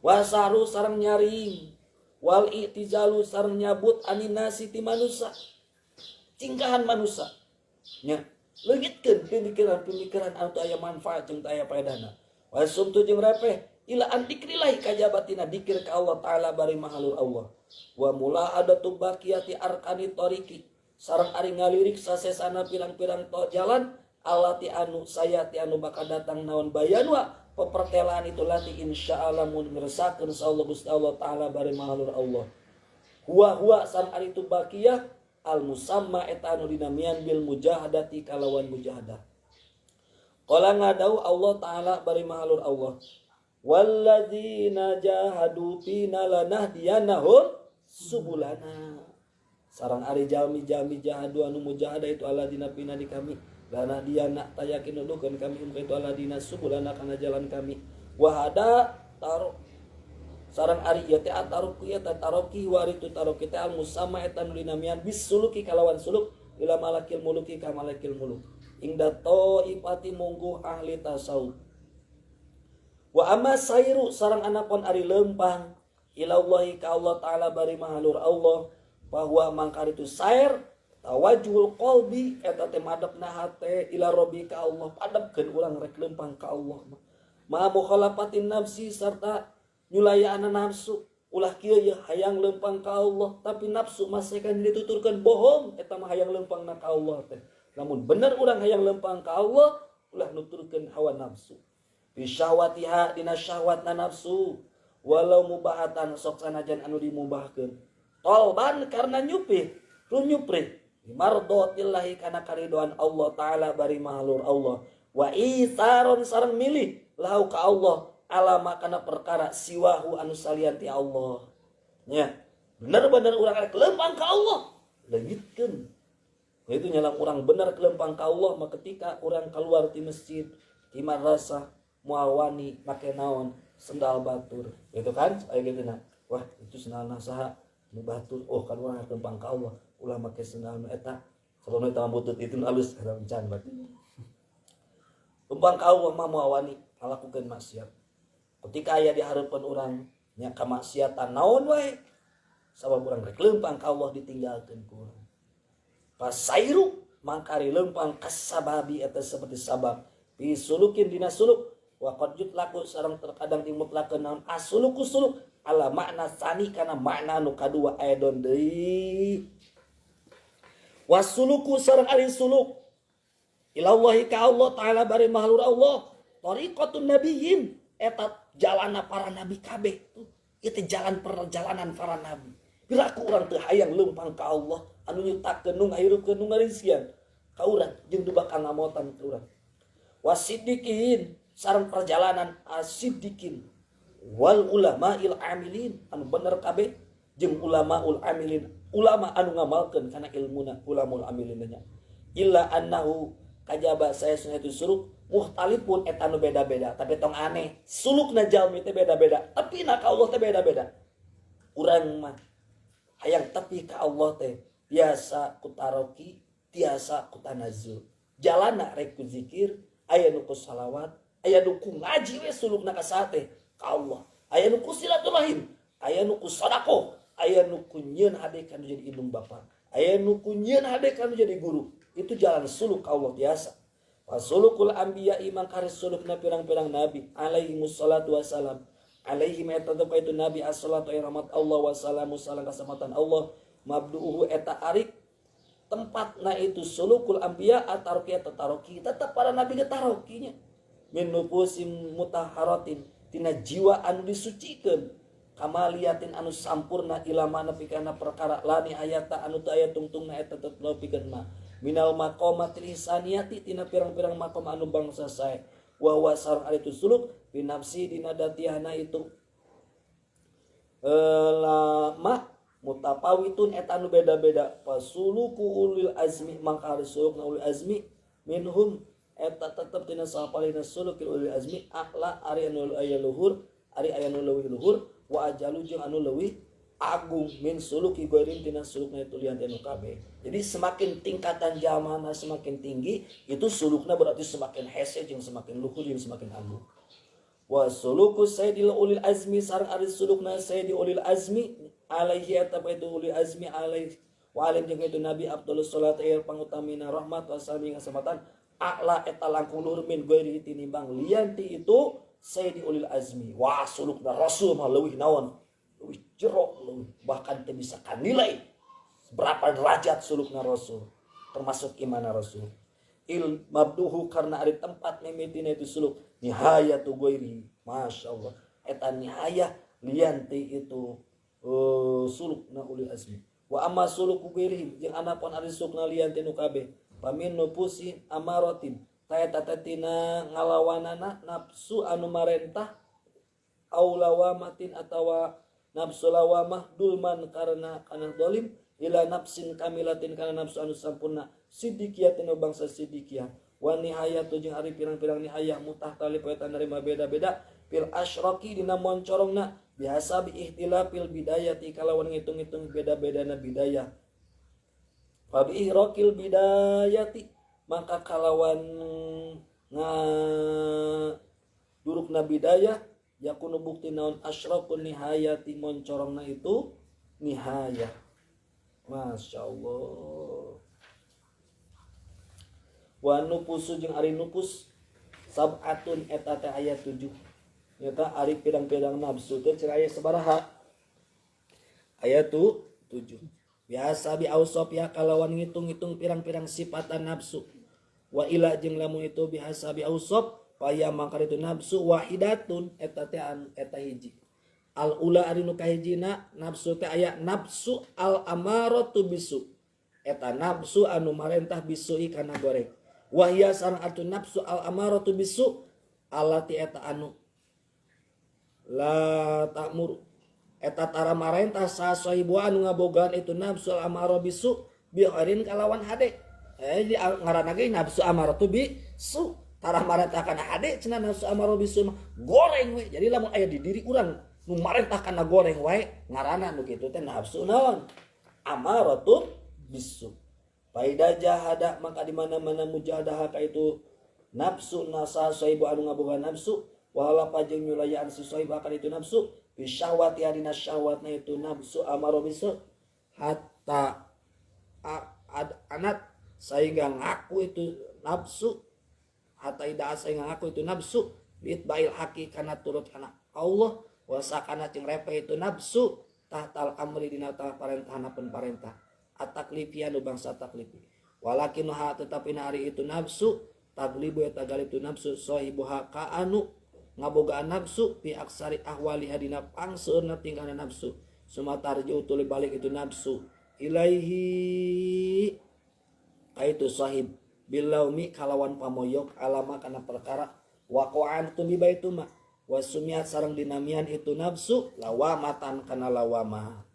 wasaru sareng nyaring wal i'tizalu sareng nyabut aninasi ti manusia cingkahan manusia nya leungitkeun pemikiran anu teu aya manfaat jeung teu aya paedahna wasumtu jeung repeh ila antikrilahi kajabatina dikir ka Allah taala bari mahalur Allah wa mula adatu baqiyati arkani tariqi sareng ari ngalirik sasesana pirang-pirang jalan alati anu sayati anu bakal datang naon bayanwa pepertelaan itu lati insyaallah mun ngresakeun insyaallah Gusti Allah taala bari mahalur Allah huwa san ari itu baqiyah al musamma eta anu dinamian bil mujahadati kalawan mujahadah qala ngadau Allah taala bari mahalur Allah walladzina jahadu fina lanahdiyanahum subulana sareng ari jalmi-jalmi jahadu anu mujahadah itu alladzina fina di kami lana dia nak tayakin nuduhkeun kami itu alladzina subulana kana jalan kami wahada taro sareng ari ieu teh ataruki eta taroki waritu taroki teh al musamma eta nu dinamian bisuluki kalawan suluk ila malakil muluki ka malakil muluk ingda taifati mungguh ahli tasawuf wa amma sairu sareng anapun ari lempang ilallahi ka Allah taala bari mahalur Allah bahwa mangkar itu sair tawajul qalbi eta teh madepna hate ila rabbika Allah padepkeun urang rek lempang ka Allah ma mukhalafatin nafsi sarta nyulayaan nafsu ulah kieu ya hayang lempang ka Allah tapi nafsu masih kan dituturkeun bohong eta mah hayang lempang ka Allah teh lamun bener urang hayang lempang ka Allah ulah nuturkeun hawa nafsu bi syahwatiha dina syahwatna nafsu walau mubahatan sok sanajan anu dimubahkeun tolban karena nyupih runyuprih mardotillahi kana karidoan Allah taala bari mahalur Allah wa isaron sareng milih lahu ka Allah alama kana perkara siwahu anu salian ti Allah nya bener-bener urang rek lempang ka Allah leungitkeun itu nyalam urang bener lempang ka Allah mah ketika urang keluar ti masjid ti madrasah moal wani make naon sendal batur gitu kan aya geuteuna wah itu sendalna saha nu batur oh kan urang lempang ka Allah ulah make sendal nu eta sababna eta butut itu alus eta encan berarti lempang ka Allah mah moal wani ngalakukeun maksiat ketika aya di hareupeun urang nya kamaksiatan naon wae sabab urang rek lempang ka Allah ditinggalkeun ku urang pasairu mangkari lempang kasababi eta seperti sabab bisulukin dina suluk wa qad yutlaku sareng terkadang dimutlakeun naon asuluku suluk ala makna sani kana makna nu kadua aidon deui wasuluku sareng ari suluk ilallahi ka Allah taala bari mahlur Allah tariqatun nabiyyin eta jalanna para nabi kabeh itu jalan perjalanan para nabi piraku urang teu hayang lempang ka Allah anu nyutakeun nu ngahirupkeun nu ngarinsian ka urang jeung teu bakal ngamotan ka urang wasidikin sareng perjalanan asidikin wal ulama'il amilin anu bener kabeh jeung ulamaul amilin ulama anu ngamalkeun kana ilmuna ulamul amilin nya illa annahu kajaba saya sunah itu suruk muhtalipun eta anu beda-beda tapi tong aneh sulukna jalmi teh beda-beda tapi na ka Allah teh beda-beda urang mah hayang tapi ka Allah teh biasa ku taroki tiasa ku tanazzul jalana rek ku zikir aya nu ku salawat aya nu ku ngaji we sulukna ka sate ka Allah aya nu ku silaturahim aya nu ku sedekah aya nu ku nyieun hade kana jadi indung bapa aya nu ku nyieun hade kana jadi guru itu jalan suluk ka Allah biasa wasulukul anbiya imang kari sulukna pirang-pirang nabi alaihi wassalatu wassalam alaihi ma tetep ka itu nabi as-salatu rahmat Allah wassalamu salam kaselamatan Allah mabduuhu eta arik tempatna itu sulukul anbiya ataroki eta taroki tetep para nabi ge tarokinya min nufusim mutahharatin tina jiwa anu disucikeun kamaliatin anu sampurna ilama nepi kana perkara lani ayata anu teu aya tungtungna eta tetep nepikeun ma minal maqamatil ihsaniyati tina pirang-pirang maqam anu bangsa sae wa wasar alitu suluk binafsi dina datiana itu lama mutapawitun eta anu beda-beda pasuluku ulil azmi mangka sulukna ulil azmi minhum eta tetep tina sapalina sulukil ulil azmi akla ari anu aya luhur ari aya anu leuwih luhur wa ajalu jeung anu leuwih agung min suluki goirin tina sulukna itu lian anu kabeh. Jadi semakin tingkatan zamana semakin tinggi itu sulukna berarti semakin hese jeung semakin luhur jeung semakin agung. Wa suluku sayyidil ulil azmi sareng ari sulukna sayyidil ulil azmi alaihi atabaitu ulil azmi alaihi wa alim jeung itu nabi abdulus salat air pangutamina rahmat wasami ngasamatan akla eta langkung luhur min goiri tinimbang lian ti itu sayyidil ulil azmi wa sulukna rasul mah leuwih naon leuwih jero bahkan teu bisa kanilai berapa derajat sulukna rasul termasuk imana rasul il mabduhu karena ada tempat mimitina itu suluk nihayatu goiri masyaallah eta nihayah lianti itu sulukna ulil azmi wa amma suluku goiri jeung anapun ari sulukna lianti nu kabeh pamin nupusi amaratin taeta tatina ngalawanana nafsu anu marentah aulawamatin atawa nafsu lawamah dulman karena kana dolim ila nafsin kamilatin kana nafsu anu sampurna sidikiyatin bangsa sidikiyah wa nihayatu jeung ari pirang-pirang nihayah mutahtalif eta narima beda-beda fil asyraqi dina moncorongna biasa bi ihtilafil bidayati kalawan ngitung-ngitung beda-bedana bidayah fa bi ihraqil bidayati maka kalawan durukna bidayah yakunu bukti naon asyraqun nihayati moncorongna itu nihayah. Masyaallah. Wa nupusu jeung ari nupus sab'atun eta teh aya 7. Eta ari pirang-pirang nafsu teh cenah aya sabaraha? Aya 7. Biasa bi ausop ya kalawan ngitung-ngitung pirang-pirang sifatan nafsu. Wa ila jeung lamun itu biasa bi ausop paya mangkar itu nafsu wahidatun eta teh eta hiji. Al ula ari nu kahijina nafsu teh aya nafsu al amaratu bisu. Eta nafsu anu marentah bisui kana goreng. Wahia sareng atu nafsu al amaratu bisu alati eta anu la ta'mur eta tara marentah sa sahibu anu ngabogaan itu nafsu al amaratu bisu bi khairin kalawan hade. Di ngaranna ge nafsu amaratu bisu tara marentah kana hade cenah nafsu amaratu bisu goreng we. Jadi lamun aya di diri urang nu marentah kana goreng wae ngaranna nu kitu teh nafsu naon amaratu bisu. Faida jahada maka di mana-mana mujahadah ka itu nafsu nasa sahibu anu ngaboga nafsu wala pajeng nyulayaan si sahib akan itu nafsu bisyahwati adina syahwatna itu nafsu amaro bisu hatta anat sehingga ngaku itu nafsu hatta ida sehingga ngaku itu nafsu bitbail haqi kana turut kana Allah wasakana jeung repe itu nafsu tahtal amri dina tah parentahna parentah at-taklifi anu bangsa taklifi walakin ha tetapi hari itu nafsu taglibu eta galib tu nafsu sahibuha ka anu ngabogaan nafsu fi aksari ahwali hadina pangseurna tinggalna nafsu sumatarju tuluy balik itu nafsu ilaihi kaitu sahib bilaumi kalawan pamoyok alama kana perkara waqa'an tu bibaituma wasumiat sareng dinamian itu nafsu lawamatan kana lawama.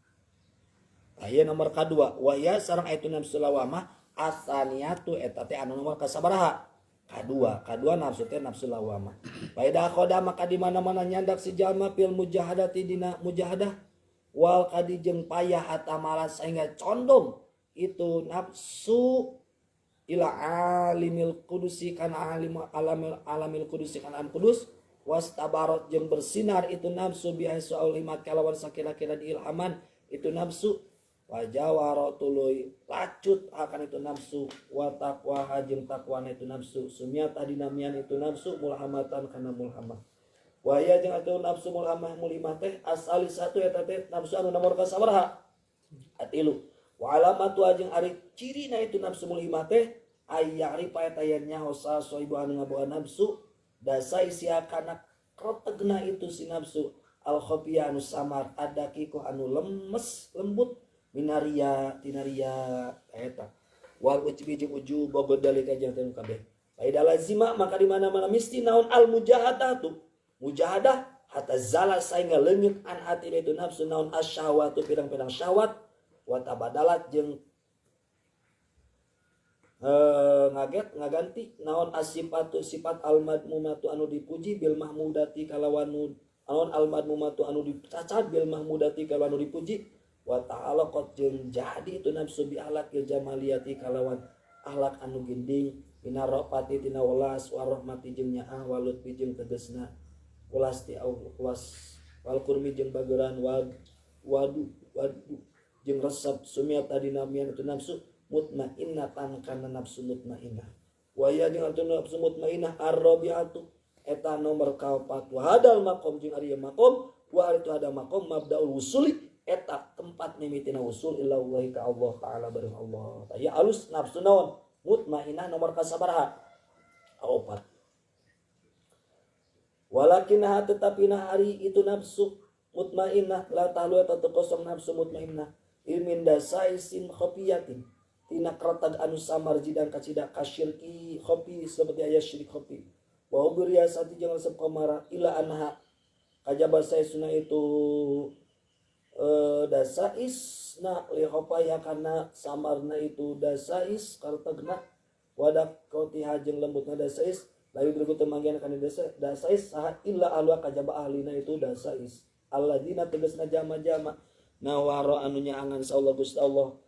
Aya nomor kadua waya sareng itu nafsu lawamah asaniatu eta teh anu nomor kasabaraha kadua nafsu teh nafsu lawamah faida khoda maka di mana-mana nyandak si jalma fil mujahadati dina mujahadah wal kadi jeung payah atamala sehingga condong itu nafsu ila alimil kudusi kana alamil kudusi kana am kudus wastabarat jeung bersinar itu nafsu bihasu aulimat kalawan sakira-kira diilhaman itu nafsu wajawaro tuluy lacut akan itu nafsu wa taqwa jeung taqwana itu nafsu sumiat adinamian itu nafsu mulhamatan kana mulhamah wa ya jeung atuh nafsu mulhamah mulimah teh asali satu eta teh nafsu anu nomor kasabaraha atilu wa alamatu jeung ari cirina itu nafsu mulimah teh ayyari paetayannya hosa soibu anu ngaboga nafsu dasai sia kana krotegna itu si nafsu al khafiyah anu samar adaki ku anu lemes lembut minaria tinaria eta wal ujbi jeung ujub bogodali kajang tanu kabeh faida lazima maka di mana-mana mesti naon al mujahadah tu mujahadah hatta zala saingga leungit an hati itu nafsu naon asyahwatu pirang-pirang syahwat wa tabadalat jeung ngaganti naon asifatu sifat al madmumatu anu dipuji bil mahmudati kalawan naon al madmumatu anu dicacat bil mahmudati kalawan anu dipuji wa ta'ala qad jeung jadi itu nafsu bi alak jamaliyati kalawan ahlak anu gending minarofati tina welas wa rahmati jeung nyaah walut bi jeung tegasna welas ti welas wal kurmi jeung bageran wadu jeung resep sumiat tadi namian itu nafsu mutmainnatan kana nafsu mutmainnah wa ya jeung atu nafsu mutmainnah ar-rabi'atu eta nomor kaopat wa hadal maqam jeung ari maqam wa ari tu ada maqam mabdaul wusuli eta tempat mimitina usul ilallahi ka Allah taala bareng Allah ya alus nafsu naon mutmainnah nomor kasabaraha kaopat walakin tetapi hari itu nafsu mutmainnah la tahlu eta kosong nafsu mutmainnah ilmin dasaisin khafiyatin tina kratag anu samar jidan kacida kasyirki khafi seperti aya syirik khafi wa hubiriyasati jeung resep kamara ila anha kajaba saesuna itu dasais na li khafaya kana samarna itu dasais kartagna wadak qautiha jeung lembutna dasais layu berikut temanggian kana dasais saha illa alwa kajaba ahlina itu dasais alladzina tegasna jama-jama nawaro anu nyaangan saullah Gusti Allah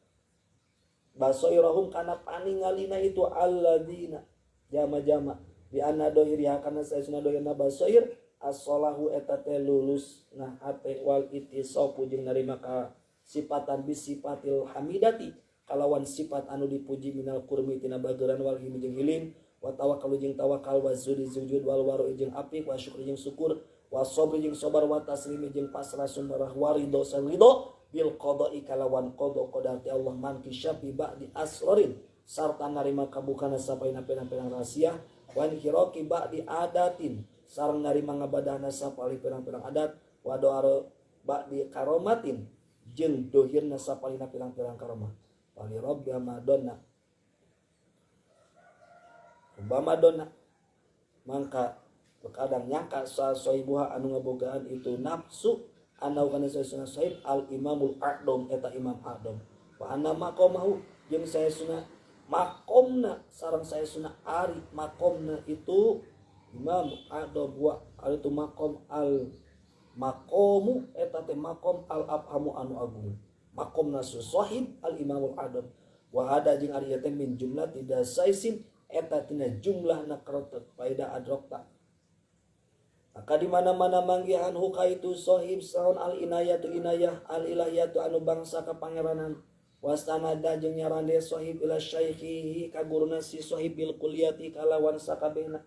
basoirahum kana paningalina itu alladzina jama-jama bi anna dohiriha kana saesuna dohirna basoir as-salahu eta teh lulus nah hate wal ittisafu jeung narima ka sifatan bi sifatil hamidati kalawan sifat anu dipuji minal kurmi tina bageran wal himi jeung hilin wa tawakkalu jeung tawakal wa zudi sujud wal waru jeung apik wa syukri jeung syukur wa sabri jeung sabar wa taslimi jeung pasrah sumarah wa ridho sang ridho bil qada'i kalawan qada qadar ti Allah man kisyafi ba'di asrorin sarta narima kabukana sapaina pirang-pirang rahasia wa hiraqi ba'di adatin sareng narima ngabadahna sapali pirang-pirang adat wa doa ba'di karomatin jeung dohirna sapalina pirang-pirang karomah wali rabbi madonna Umpama dona mangka terkadang nyangka sahibuha anu ngabogaan itu nafsu anau kana saesuna sahib al imamul a'dom eta imam a'dom wa anna maqamahu jeung saesuna makomna sareng saesuna ari makomna itu imam a'dom wa itu makom al makomu eta teh makom al afhamu anu agung makomna sahib al imamul a'dom wa hada jeung ari teh min jumlah tidak saisin eta tina jumlah nakrotot faida adrokta maka di mana-mana manggihan huka itu sahib saun al inayatu inayah al ilahiyatu anu bangsa kapangeranan wastanada jeung nyarande sahib ila syaikhihi ka guruna si sahib bil kulliyati kalawan sakabehna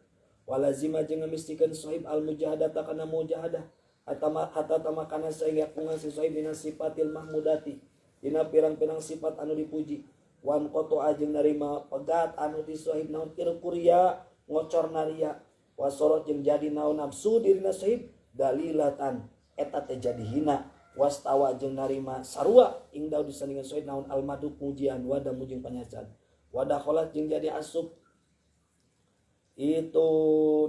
walazima jeung ngamistikeun sahib al mujahadata kana mujahadah hatta tamakana sehingga kungan si sahib dina sifatil mahmudati dina pirang-pirang sifat anu dipuji wan koto ajeng narima pegat anu di sahib naon irkuria ngocor naria wasorot jeung jadi naon nafsu dirina sahib dalilatan eta teh jadi hina wastawa jeung narima sarua ing daud disandingan sahib naon almadu pujian wada mujing panyacan wadah kholat jeung jadi asup itu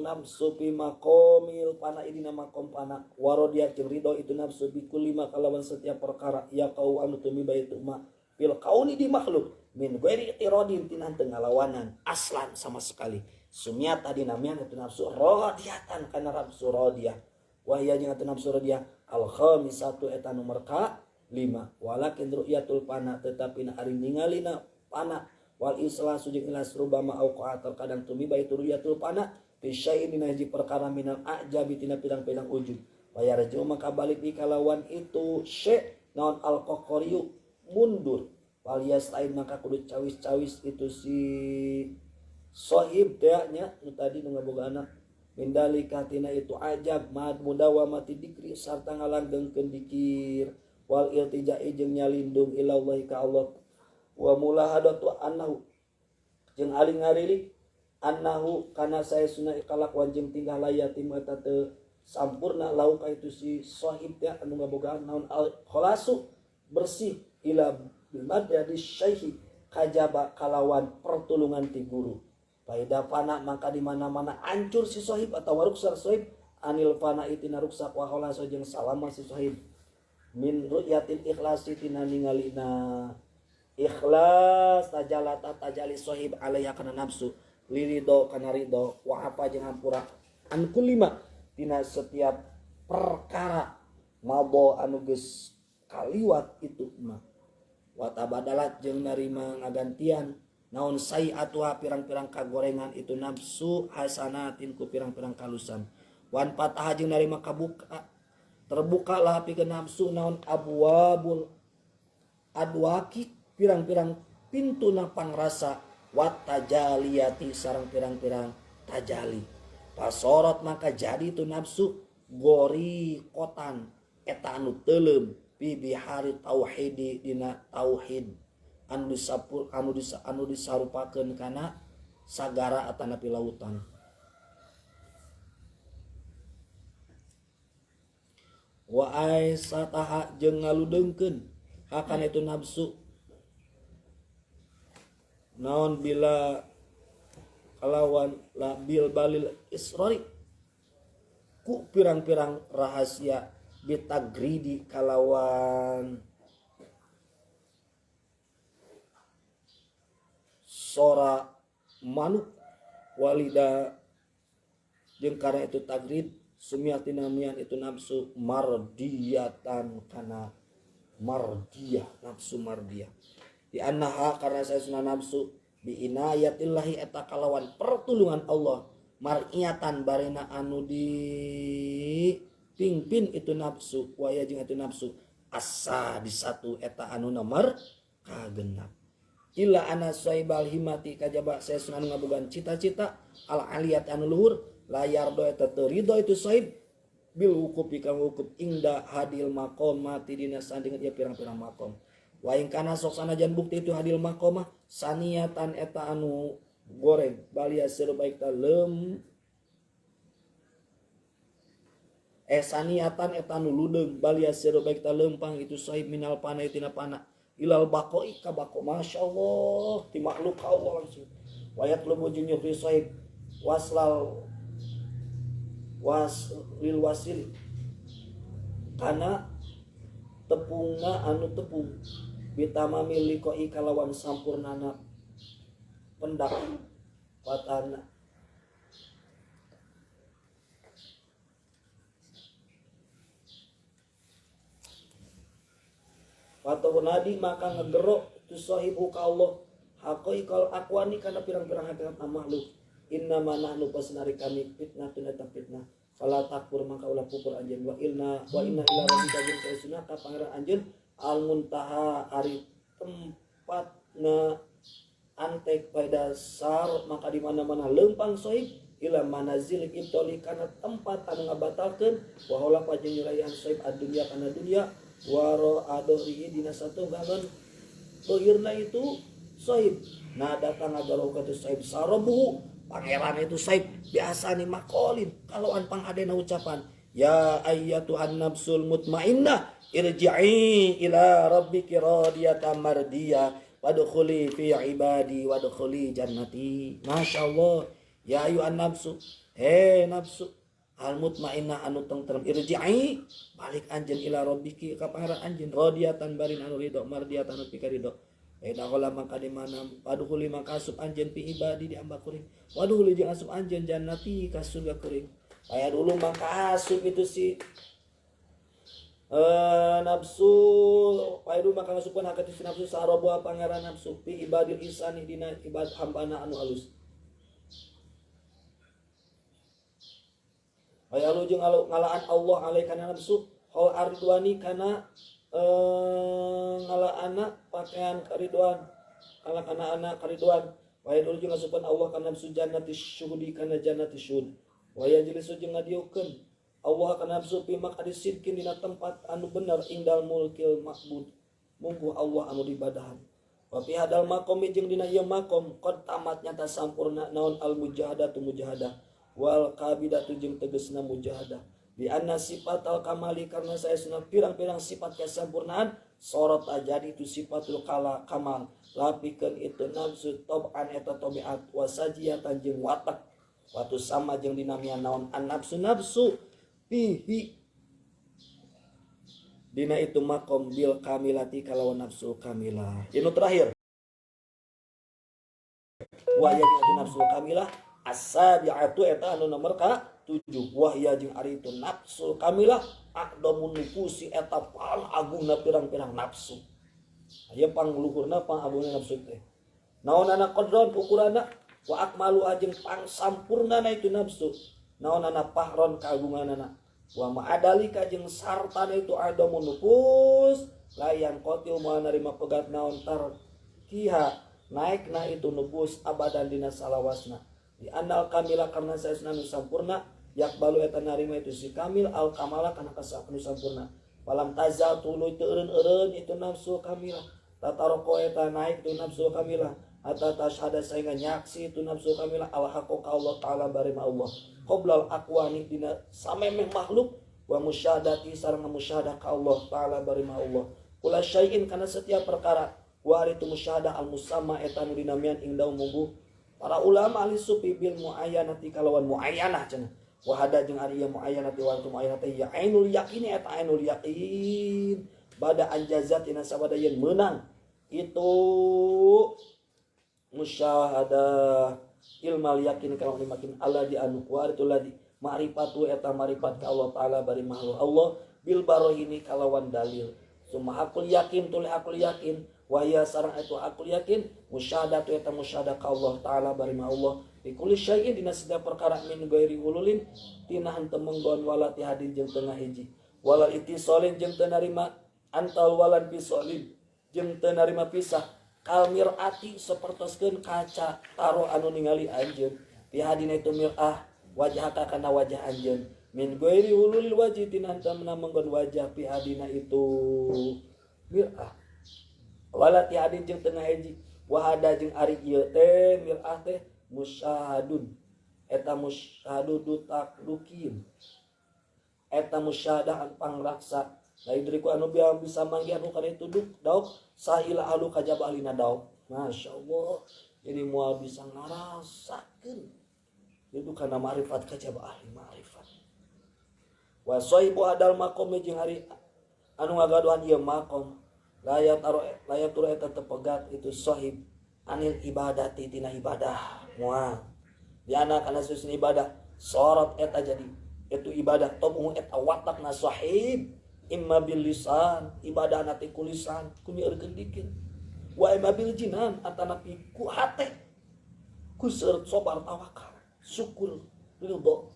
nafsu fi maqamil pana idina maqam pana warodiyat jeung ridho itu nafsu bi kulli ma kalawan setiap perkara ya kau anu tumi baitu ma fil kauni di makhluk min ghairi itiradin tinan teu ngalawanan aslan sama sekali sumiat tadi namanya itu nafsu radiyatan kana nafsu radiyah wahya jeung atu nafsu radiyah al khamisatu eta nomor ka 5 walakin ru'yatul pana tetapi na ari ningalina pana wal islasu jeung ilas rubama auqaat terkadang tumiba itu ru'yatul pana fi syai'in dina hiji perkara minal ajabi tina pirang-pirang ujub wa yarju maka balik di kalawan itu syai' naon al qaqariyu mundur wal yastain maka kudu cawis-cawis itu si sahib nya nu tadi nu ngabogaana mindalika tina itu ajab mad mudawamati dikri sarta ngalanggengkeun dikir wal iltijai jeung nyalindung ilallahi ka Allah wa mulahadatu annahu jeung aling ngarilik annahu kana saesuna kalakuan jeung tingkah layatim eta teu sampurna lau ka itu si sahib teh anu ngabogaan naon al khalasu bersih ila bil madadi syaihi kajaba kalawan pertulungan ti guru faida fana maka di mana-mana hancur si sahib atau ruksak sahib anil fana itina ruksak wa khalasu jeung salama si sahib min ru'yatil ikhlasi tina ningalina ikhlas tajalata tajali sahib alaiha kana nafsu lirido kana ridho wa apa jeung hampura an kulima tina setiap perkara mabo anu geus kaliwat itu mah wa tabadalat jeung narima ngagantian naon sayi'atuha pirang-pirang kagorengan itu nafsu hasanatin ku pirang-pirang kalusan wan patah jeung narima kabuka terbuka lah pikeun nafsu naon abwabul adwaki pirang-pirang pintu na pangrasa wat tajaliyati sareng pirang-pirang tajali pasorot maka jadi itu nafsu gori kotan eta anu teuleum bi bihari tauhidi dina tauhid anu disarupakeun kana sagara atanapi lautan wa aisataha jeung ngaludeungkeun akan itu nafsu naon bila kalawan labil balil israri ku pirang-pirang rahasia bitagridi kalawan sora manuk walida jeung karena itu tagrid sumiatina mian itu nafsu mardiyatan kana mardiyah nafsu mardiyah di annaha karena saya sunah nafsu bi inayatillahi eta kalawan pertulungan Allah mar'iyatan barena anu di pingpin itu nafsu waya jeung itu nafsu asa di satu eta anu nomor kagenap illa ana saibal himati kajaba saya sunah ngabogan cita-cita al aliyat anu luhur layar do eta teu ridho itu saib bil wukufi kang wukuf ingda hadil maqam mati dina sandingan ieu pirang-pirang maqam wa ing kana sok sanajan bukti itu hadil maqamah saniatan eta anu goreng balia serubaik ta lem saniatan eta anu ludeung balia serubaik ta lempang itu saib minal panai tina pana ilal baqoi ka baqo masyaallah ti makhluk Allah langsung Wayat lubu junjuk risoib waslal lil wasil kana tepungna anu tepung bitamami liqoi kalawan sampurnana pendak watana. Watau nadi maka ngegerok tu sahibu ka Allah haqiqal aqwani kana pirang-pirang hakikat makhluk. Inna manahnu pasnari kami fitnah tunata fitnah. Fala takfur maka ulah kufur anjeun wa inna ila rabbika jeung saesuna ka pangeran anjeun al muntaha ari tempatna antek pada dasar maka di mana-mana lempang sahib ila manazil ibtali kana tempat anu ngabatalkeun wa haula pajeng nyurayan sahib ad-dunya kana dunya waro adorihi dina satu galon tohirna itu sahib. Nah datang agarau kata sahib sarobu pangeran itu sahib biasa nih makolin kalauan pangadena ucapan ya ayyatuhan nafsul mutmainnah irji'i ila rabbiki radiyatan mardiyah wadkhuli fi ibadi wadkhuli jannati. Masya Allah. Ya ayyuhan nafsu nafsu al mutmainnah anu tentrem irji'i balik anjeun ila rabbiki ka pangeran anjeun radiyatan barin anu ridho mardiyatan anu pikaridho. Dakola maka di mana wadkhuli maka asup anjeun fi ibadi di amba kuring wadkhuli jeung asup anjeun jannati ka surga kuring. Aya dulu maka asup itu si nafsu paidu maka ngasupkeun hakat si nafsu sarobu pangeran nafsu fi ibadil ihsani dina ibad hambana anu alus. Aya lu jeung ngalaan Allah alaikana nafsu hal ardwani kana ngalaana pakaian kariduan kana anak kariduan. Wa yadul jeung ngasupkeun Allah kana nafsu jannati syuhudi kana jannati syuhud. Wa yajlisu jeung ngadieukeun Allah kana nafsu fi maqadi sidqin dina tempat anu bener indal mulkil ma'bud munggu Allah anu dibadahan. Wa fi hadal maqam jeung dina ieu maqam qad tamat nyata sampurna naon al mujahadatu mujahadah wal qabidatu jeung tegasna mujahadah bi anna sifatal kamali karna saesuna pirang-pirang sifat kesempurnaan sorot ajadi itu sifatul kamal lapikeun itu nafsu tab'an eta tabiat wasajiyatan jeung watak watu sama jeung dinamian naon an nafsu fihi dina itu makom bil kamilati kalawan nafsu kamilah. Ini terakhir wahya itu nafsu kamilah as-sabi'atu eta anu nomor ka 7 wahya jeung ari itu nafsu kamilah aqdamun nufusi eta paling agungna pirang-pirang nafsu. Aya pangluhurna pangagungna nafsu teh naonana qadron ukuranna wa akmalu ajeng pang sampurnana itu nafsu naonana pahron kagunganana wa ma'adalika jeung sartana itu adamun nufus layan qatil moal narima pegat naon tar kiha naikna itu nufus abadan dina salawasna di anal kamila karna saesna nu sampurna yakbalu eta narima itu si kamil al kamala kana kasanu sampurna falam tazal tuluy teu eureun-eureun itu nafsu kamila tataroko eta naik itu nafsu kamila hatta tashhada saingan nyaksi itu nafsu kamilah al haqqo ka Allah taala barima Allah qoblal aqwani dina samemeh makhluk wa musyahadati sareng musyahadah ka Allah taala barima Allah kula syai'in kana setiap perkara wa aritu musyahadah al musamma eta nu dinamian ing daun munggu para ulama ahli sufi bil muayyanati kalawan muayyanah cenah wa hada jeung ari ya muayyanati wa tu muayyanati ya ainul yaqin eta ainul yaqin bada anjazat ina sabada yen meunang itu musyahadah ilmal yakin kalau dimakin Allah di anu kuaritul ladzi ma'rifatu eta ma'rifat ka Allah taala bari makhluk Allah bil barahini kalawan dalil summa aqul yakin tuli aqul yakin wa ya sareng itu aqul yakin musyahadatu eta musyahadah ka Allah taala bari makhluk fi kulli syai'in dina setiap perkara min ghairi hululin tina henteu menggon wala ti hadin jeung tengah hiji wala ittisalin jeung teu narima antal walan bisolin jeung teu narima pisah kalmir ati sapertoskeun kaca taro anu ningali anjeun fi hadina itu mir'ah wajhaka kana wajah anjeun min ghairi hulul wajhi tinanta menamenggon wajah fi hadina itu mir'ah wala ti hadin jeung tengah hiji wahada jeung ari ieu teh mir'ah teh musyahadun eta musyahadu taklukin eta musyahadah pangraksa laidriku anu bisa manggihan kana itu dauk sahila alu kajabalina dauk. Masya Allah Jadi moal bisa ngarasakeun itu karena ma'rifat kajaba ahli ma'rifat. Wa saibu adal maqam jeung ari anu ngagaduhan ieu maqam layat turu eta tepegat itu sahib anil ibadati tina ibadah moal diana kana susun ibadah sorot eta jadi itu ibadah tomuh eta watakna sahib imma bil lisan ibadah nati ku lisan ku nyeureun dikeun wa imma bil jinan atana ku hate ku seueur sabar tawakal syukur ridho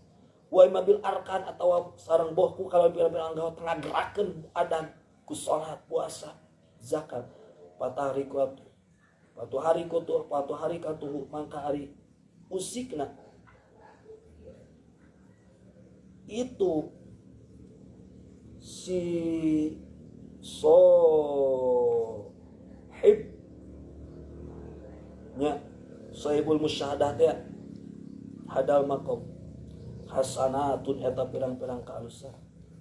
wa imma bil arkan atawa sareng bohku kalau pirang-pirang anggota tengah gerakeun adan ku salat puasa zakat patahari katuh mangka hari usikna itu si sohibnya sahibul musyahadah teh hadal maqam hasanatun eta pirang-pirang kaalusan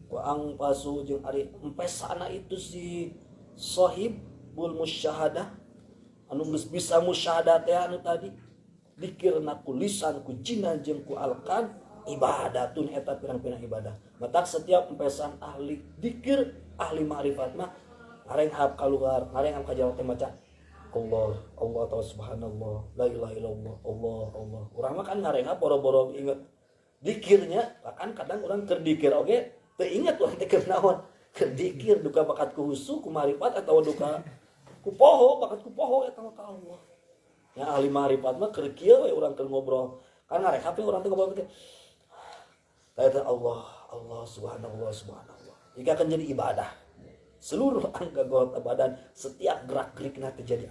wa angpasu jeung ari empesana itu si sahibul musyahadah anu geus bisa musyahadah teh anu tadi dikirna ku lisan ku jinan jeung ku alqan ibadatun eta pirang-pirang ibadah. Matak setiap empesan ahli dikir ahli ma'rifat mah ngareng kaluar ngareng kajawab teh maca Allah ta'ala subhanallah la ilaha illallah Allah urang mah kan ngareng boro-boro inget dikirnya bahkan kadang urang keur dikir oge teu inget urang teh keur naon keur dikir duka bakat ku husu ku ma'rifat atawa duka ku poho bakat ku poho eta mah ka Allah. Ya ahli ma'rifat mah keur kieu we urang keur ngobrol kan ngareng HP urang teh ngobrol teh kata Allah subhanallah. Jika akan jadi ibadah. Seluruh anggota badan setiap gerak-gerikna terjadi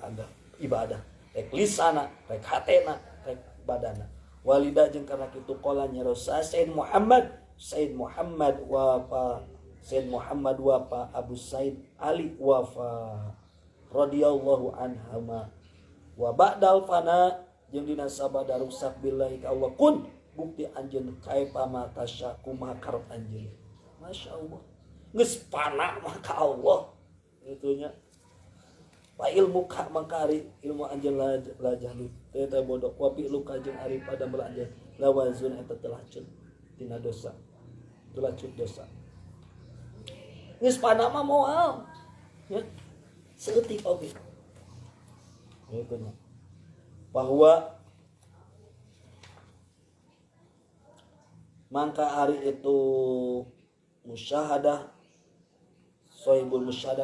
ibadah. Rek lisana, rek hatena, rek badana. Walida jeung karena kitu qala nyarosa Sayyid Muhammad wafa Abu Said Ali wafa radhiyallahu anhuma wa ba'dal fana jeung dina sabada rusak billahi ka Allah kun bukti anjeun kaifa mata syakumaha karep anjeun masyaallah geus pana mah ka Allah itunya pa ilmu ka mangkari ilmu anjeun lajah teh bodoh wapi luka jeung ari pada belanja lawazun eta telacut tina dosa telacut dosa geus pana mah moal ya seutik oge itunya bahwa mangka hari itu musyahadah sohibul musyahadah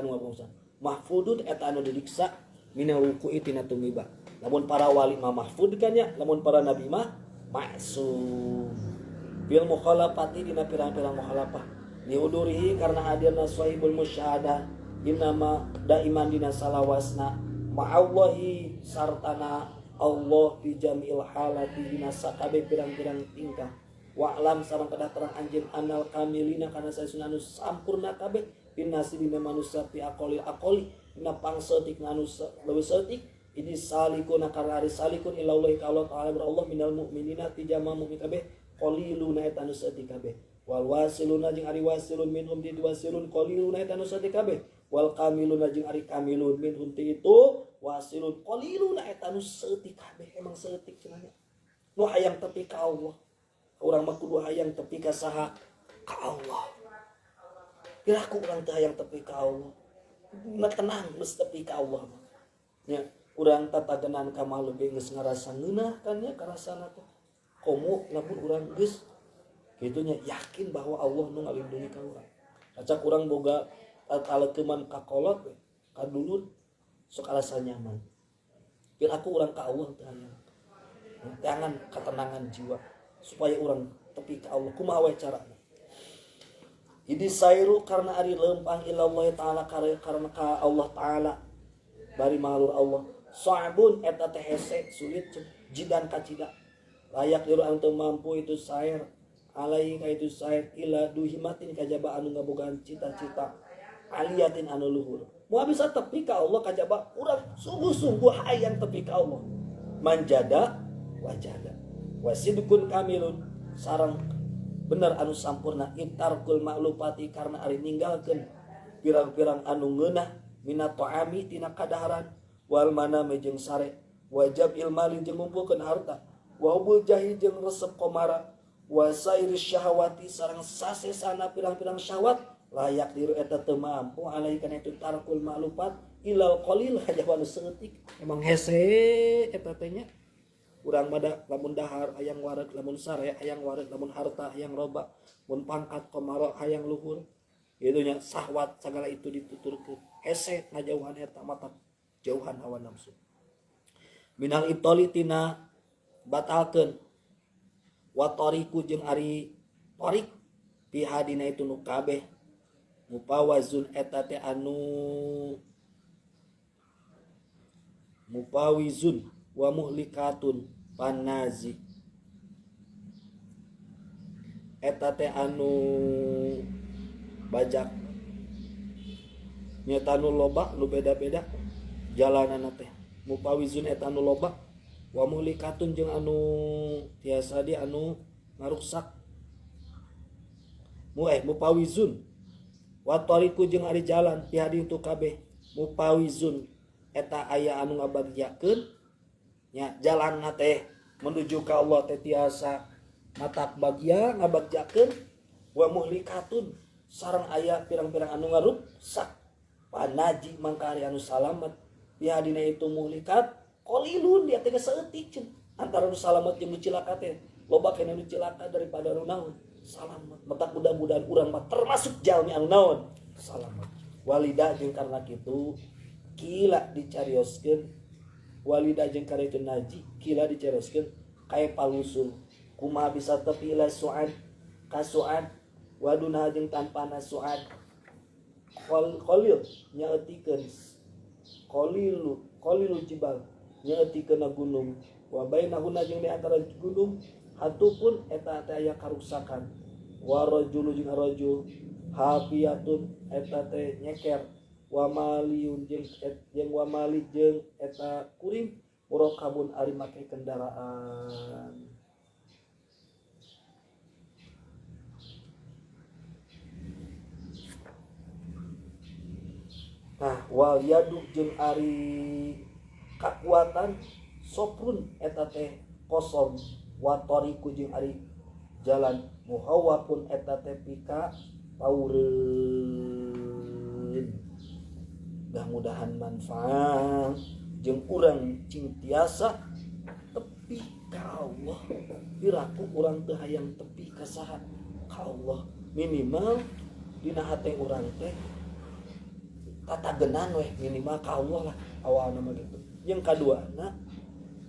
mahfudun eta anu didiksa mina wuku'i tina tumiba lamun para wali mah mahfud kan ya lamun para nabi mah maksum bil mukhalafati dina pirang-pirang mukhalafah liudurihi karena hadirna sohibul musyahadah innama daiman dina salawasna ma'allahi sartana Allah fi jamil halati dina sakabe pirang-pirang tingkah wa'lam sareng kedah terang anjeun anal kamilina kana saeuna anu sampurna kabeh binasi dina manusia fi aqoli dina pangseutik anu leuwih seutik ini salikuna kana ari salikun ilallahi ka Allah taala berallah minal mu'minina ti jama mukmin kabeh qaliluna eta anu seutik kabeh wal wasiluna jeung ari wasilun minhum di wasilun qaliluna eta anu seutik kabeh wal kamiluna jeung ari kamilun minhum ti itu wasilun qaliluna eta anu seutik kabeh emang seutik cenah nu hayang tepi ka Allah urang mah kudu hayang tepi ka saha ka Allah. Piraku urang teh hayang tepi ka Allah. Mah tenang geus tepi ka Allah. Nya urang tatagenan ka makhluk geus ngarasa ngeunah kan nya karasana teh. Komo lamun urang geus kitunya yakin bahwa Allah nu ngalindungi ka urang. Acak urang boga taleukeman ka kolot ka dulur sok alasa nyaman. Piraku urang ka Allah teh hayang. Jangan ketenangan jiwa. Supaya orang tepi ke Allah kumaha we carana idi sairu karena ari lempang ilallah taala karena ka Allah taala bari mahlur Allah sa'bun eta teh hese sulit jidan kacida layak diru anu mampu itu sair alai ka itu sair ila duhimatin kajaba anu ngabogaan cita-cita aliyatin anu luhur moal bisa tepi ka Allah kajaba urang sungguh-sungguh hayang tepi ka Allah manjada wajada wasidkun kamilun sareng bener anu sampurna intarkul maklupati karena ari ninggalkeun pirang-pirang anu ngeunah minat ta'ami tina kadaharan wal manami jeung sare wajab ilmali jeung ngumpulkeun harta wa hubul jahi jeung resep komara wa sairi syahwati sareng sasesana pirang-pirang syahwat layak diru eta teu mampu alai kana itu tarkul ma'lufat ilal qalil hajawan seutik emang hese eta teh nya urang mada lamun dahar hayang wareg lamun sare hayang wareg lamun harta hayang loba mun pangkat komara hayang luhur kitu nya syahwat sagala itu dituturkeun hese ngajauhan eta mata jauhan hawa nafsu minal itoli tina batalkeun wa tariqu jeung ari tarik fi hadina itu nu kabeh mupawazun eta teh anu mupawizun wa muhlikatun panazi eta teh anu bajak nyata nu loba nu beda-beda jalanana teh mupawizun eta anu loba wa muhlikatun jeung anu tiasa di anu ngaruksak mupawizun wa tariqu jeung ari jalan fi hadi itu kabeh mupawizun eta aya anu ngabagyakeun nya jalanna teh menuju ka Allah teh tiasa matak bagya ngabagyakeun wa muhlikatun sareng aya pirang-pirang anu ngaruksak panaji mangka ari anu salamet fi hadina itu muhlikat qalilun dia teh saeutik ceun antara nu salamet jeung nu cilaka teh loba kana nu cilaka daripada nu naon salamet matak mudah-mudahan urang mah termasuk jalmi anu naon salamet walida jeung karna kitu kila dicarioskeun walida jeung karena itu naji kila dicarioskeun kae palusul kumaha bisa tepi ila suad ka suad waduna jeung tanpana suad qalil nyaetikeun qalilul jibal nyaetikeun gunung wa bainahuna jeung di antara gunung hatupun eta teh aya karuksakan wa rajulu jeung rajul hafiyatun eta teh nyeker wa maliyun jeung wa mali jeung eta kuring murakabun ari make kendaraan nah wal yadu jeung ari kakuatan soprun eta teh kosong wa tariqu jeung ari jalan muhawwapun eta teh pika paureun mudah-mudahan manfaat jeung urang cing tiasa tepi ka Allah piraku urang teu hayang tepi ka saha ka Allah minimal dina hate urang teh tatagenan weh minimal ka Allah lah awalna mah gitu yang kaduana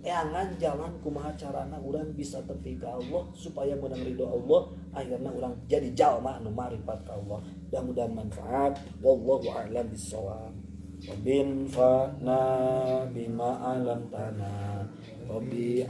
eangan jalan kumaha carana urang bisa tepi ka Allah supaya menang ridho Allah akhirna urang jadi jalma anu marifat ka Allah mudah-mudahan manfaat wallahu a'lam bissawab wa bin fa'na bima alam tanah wa bi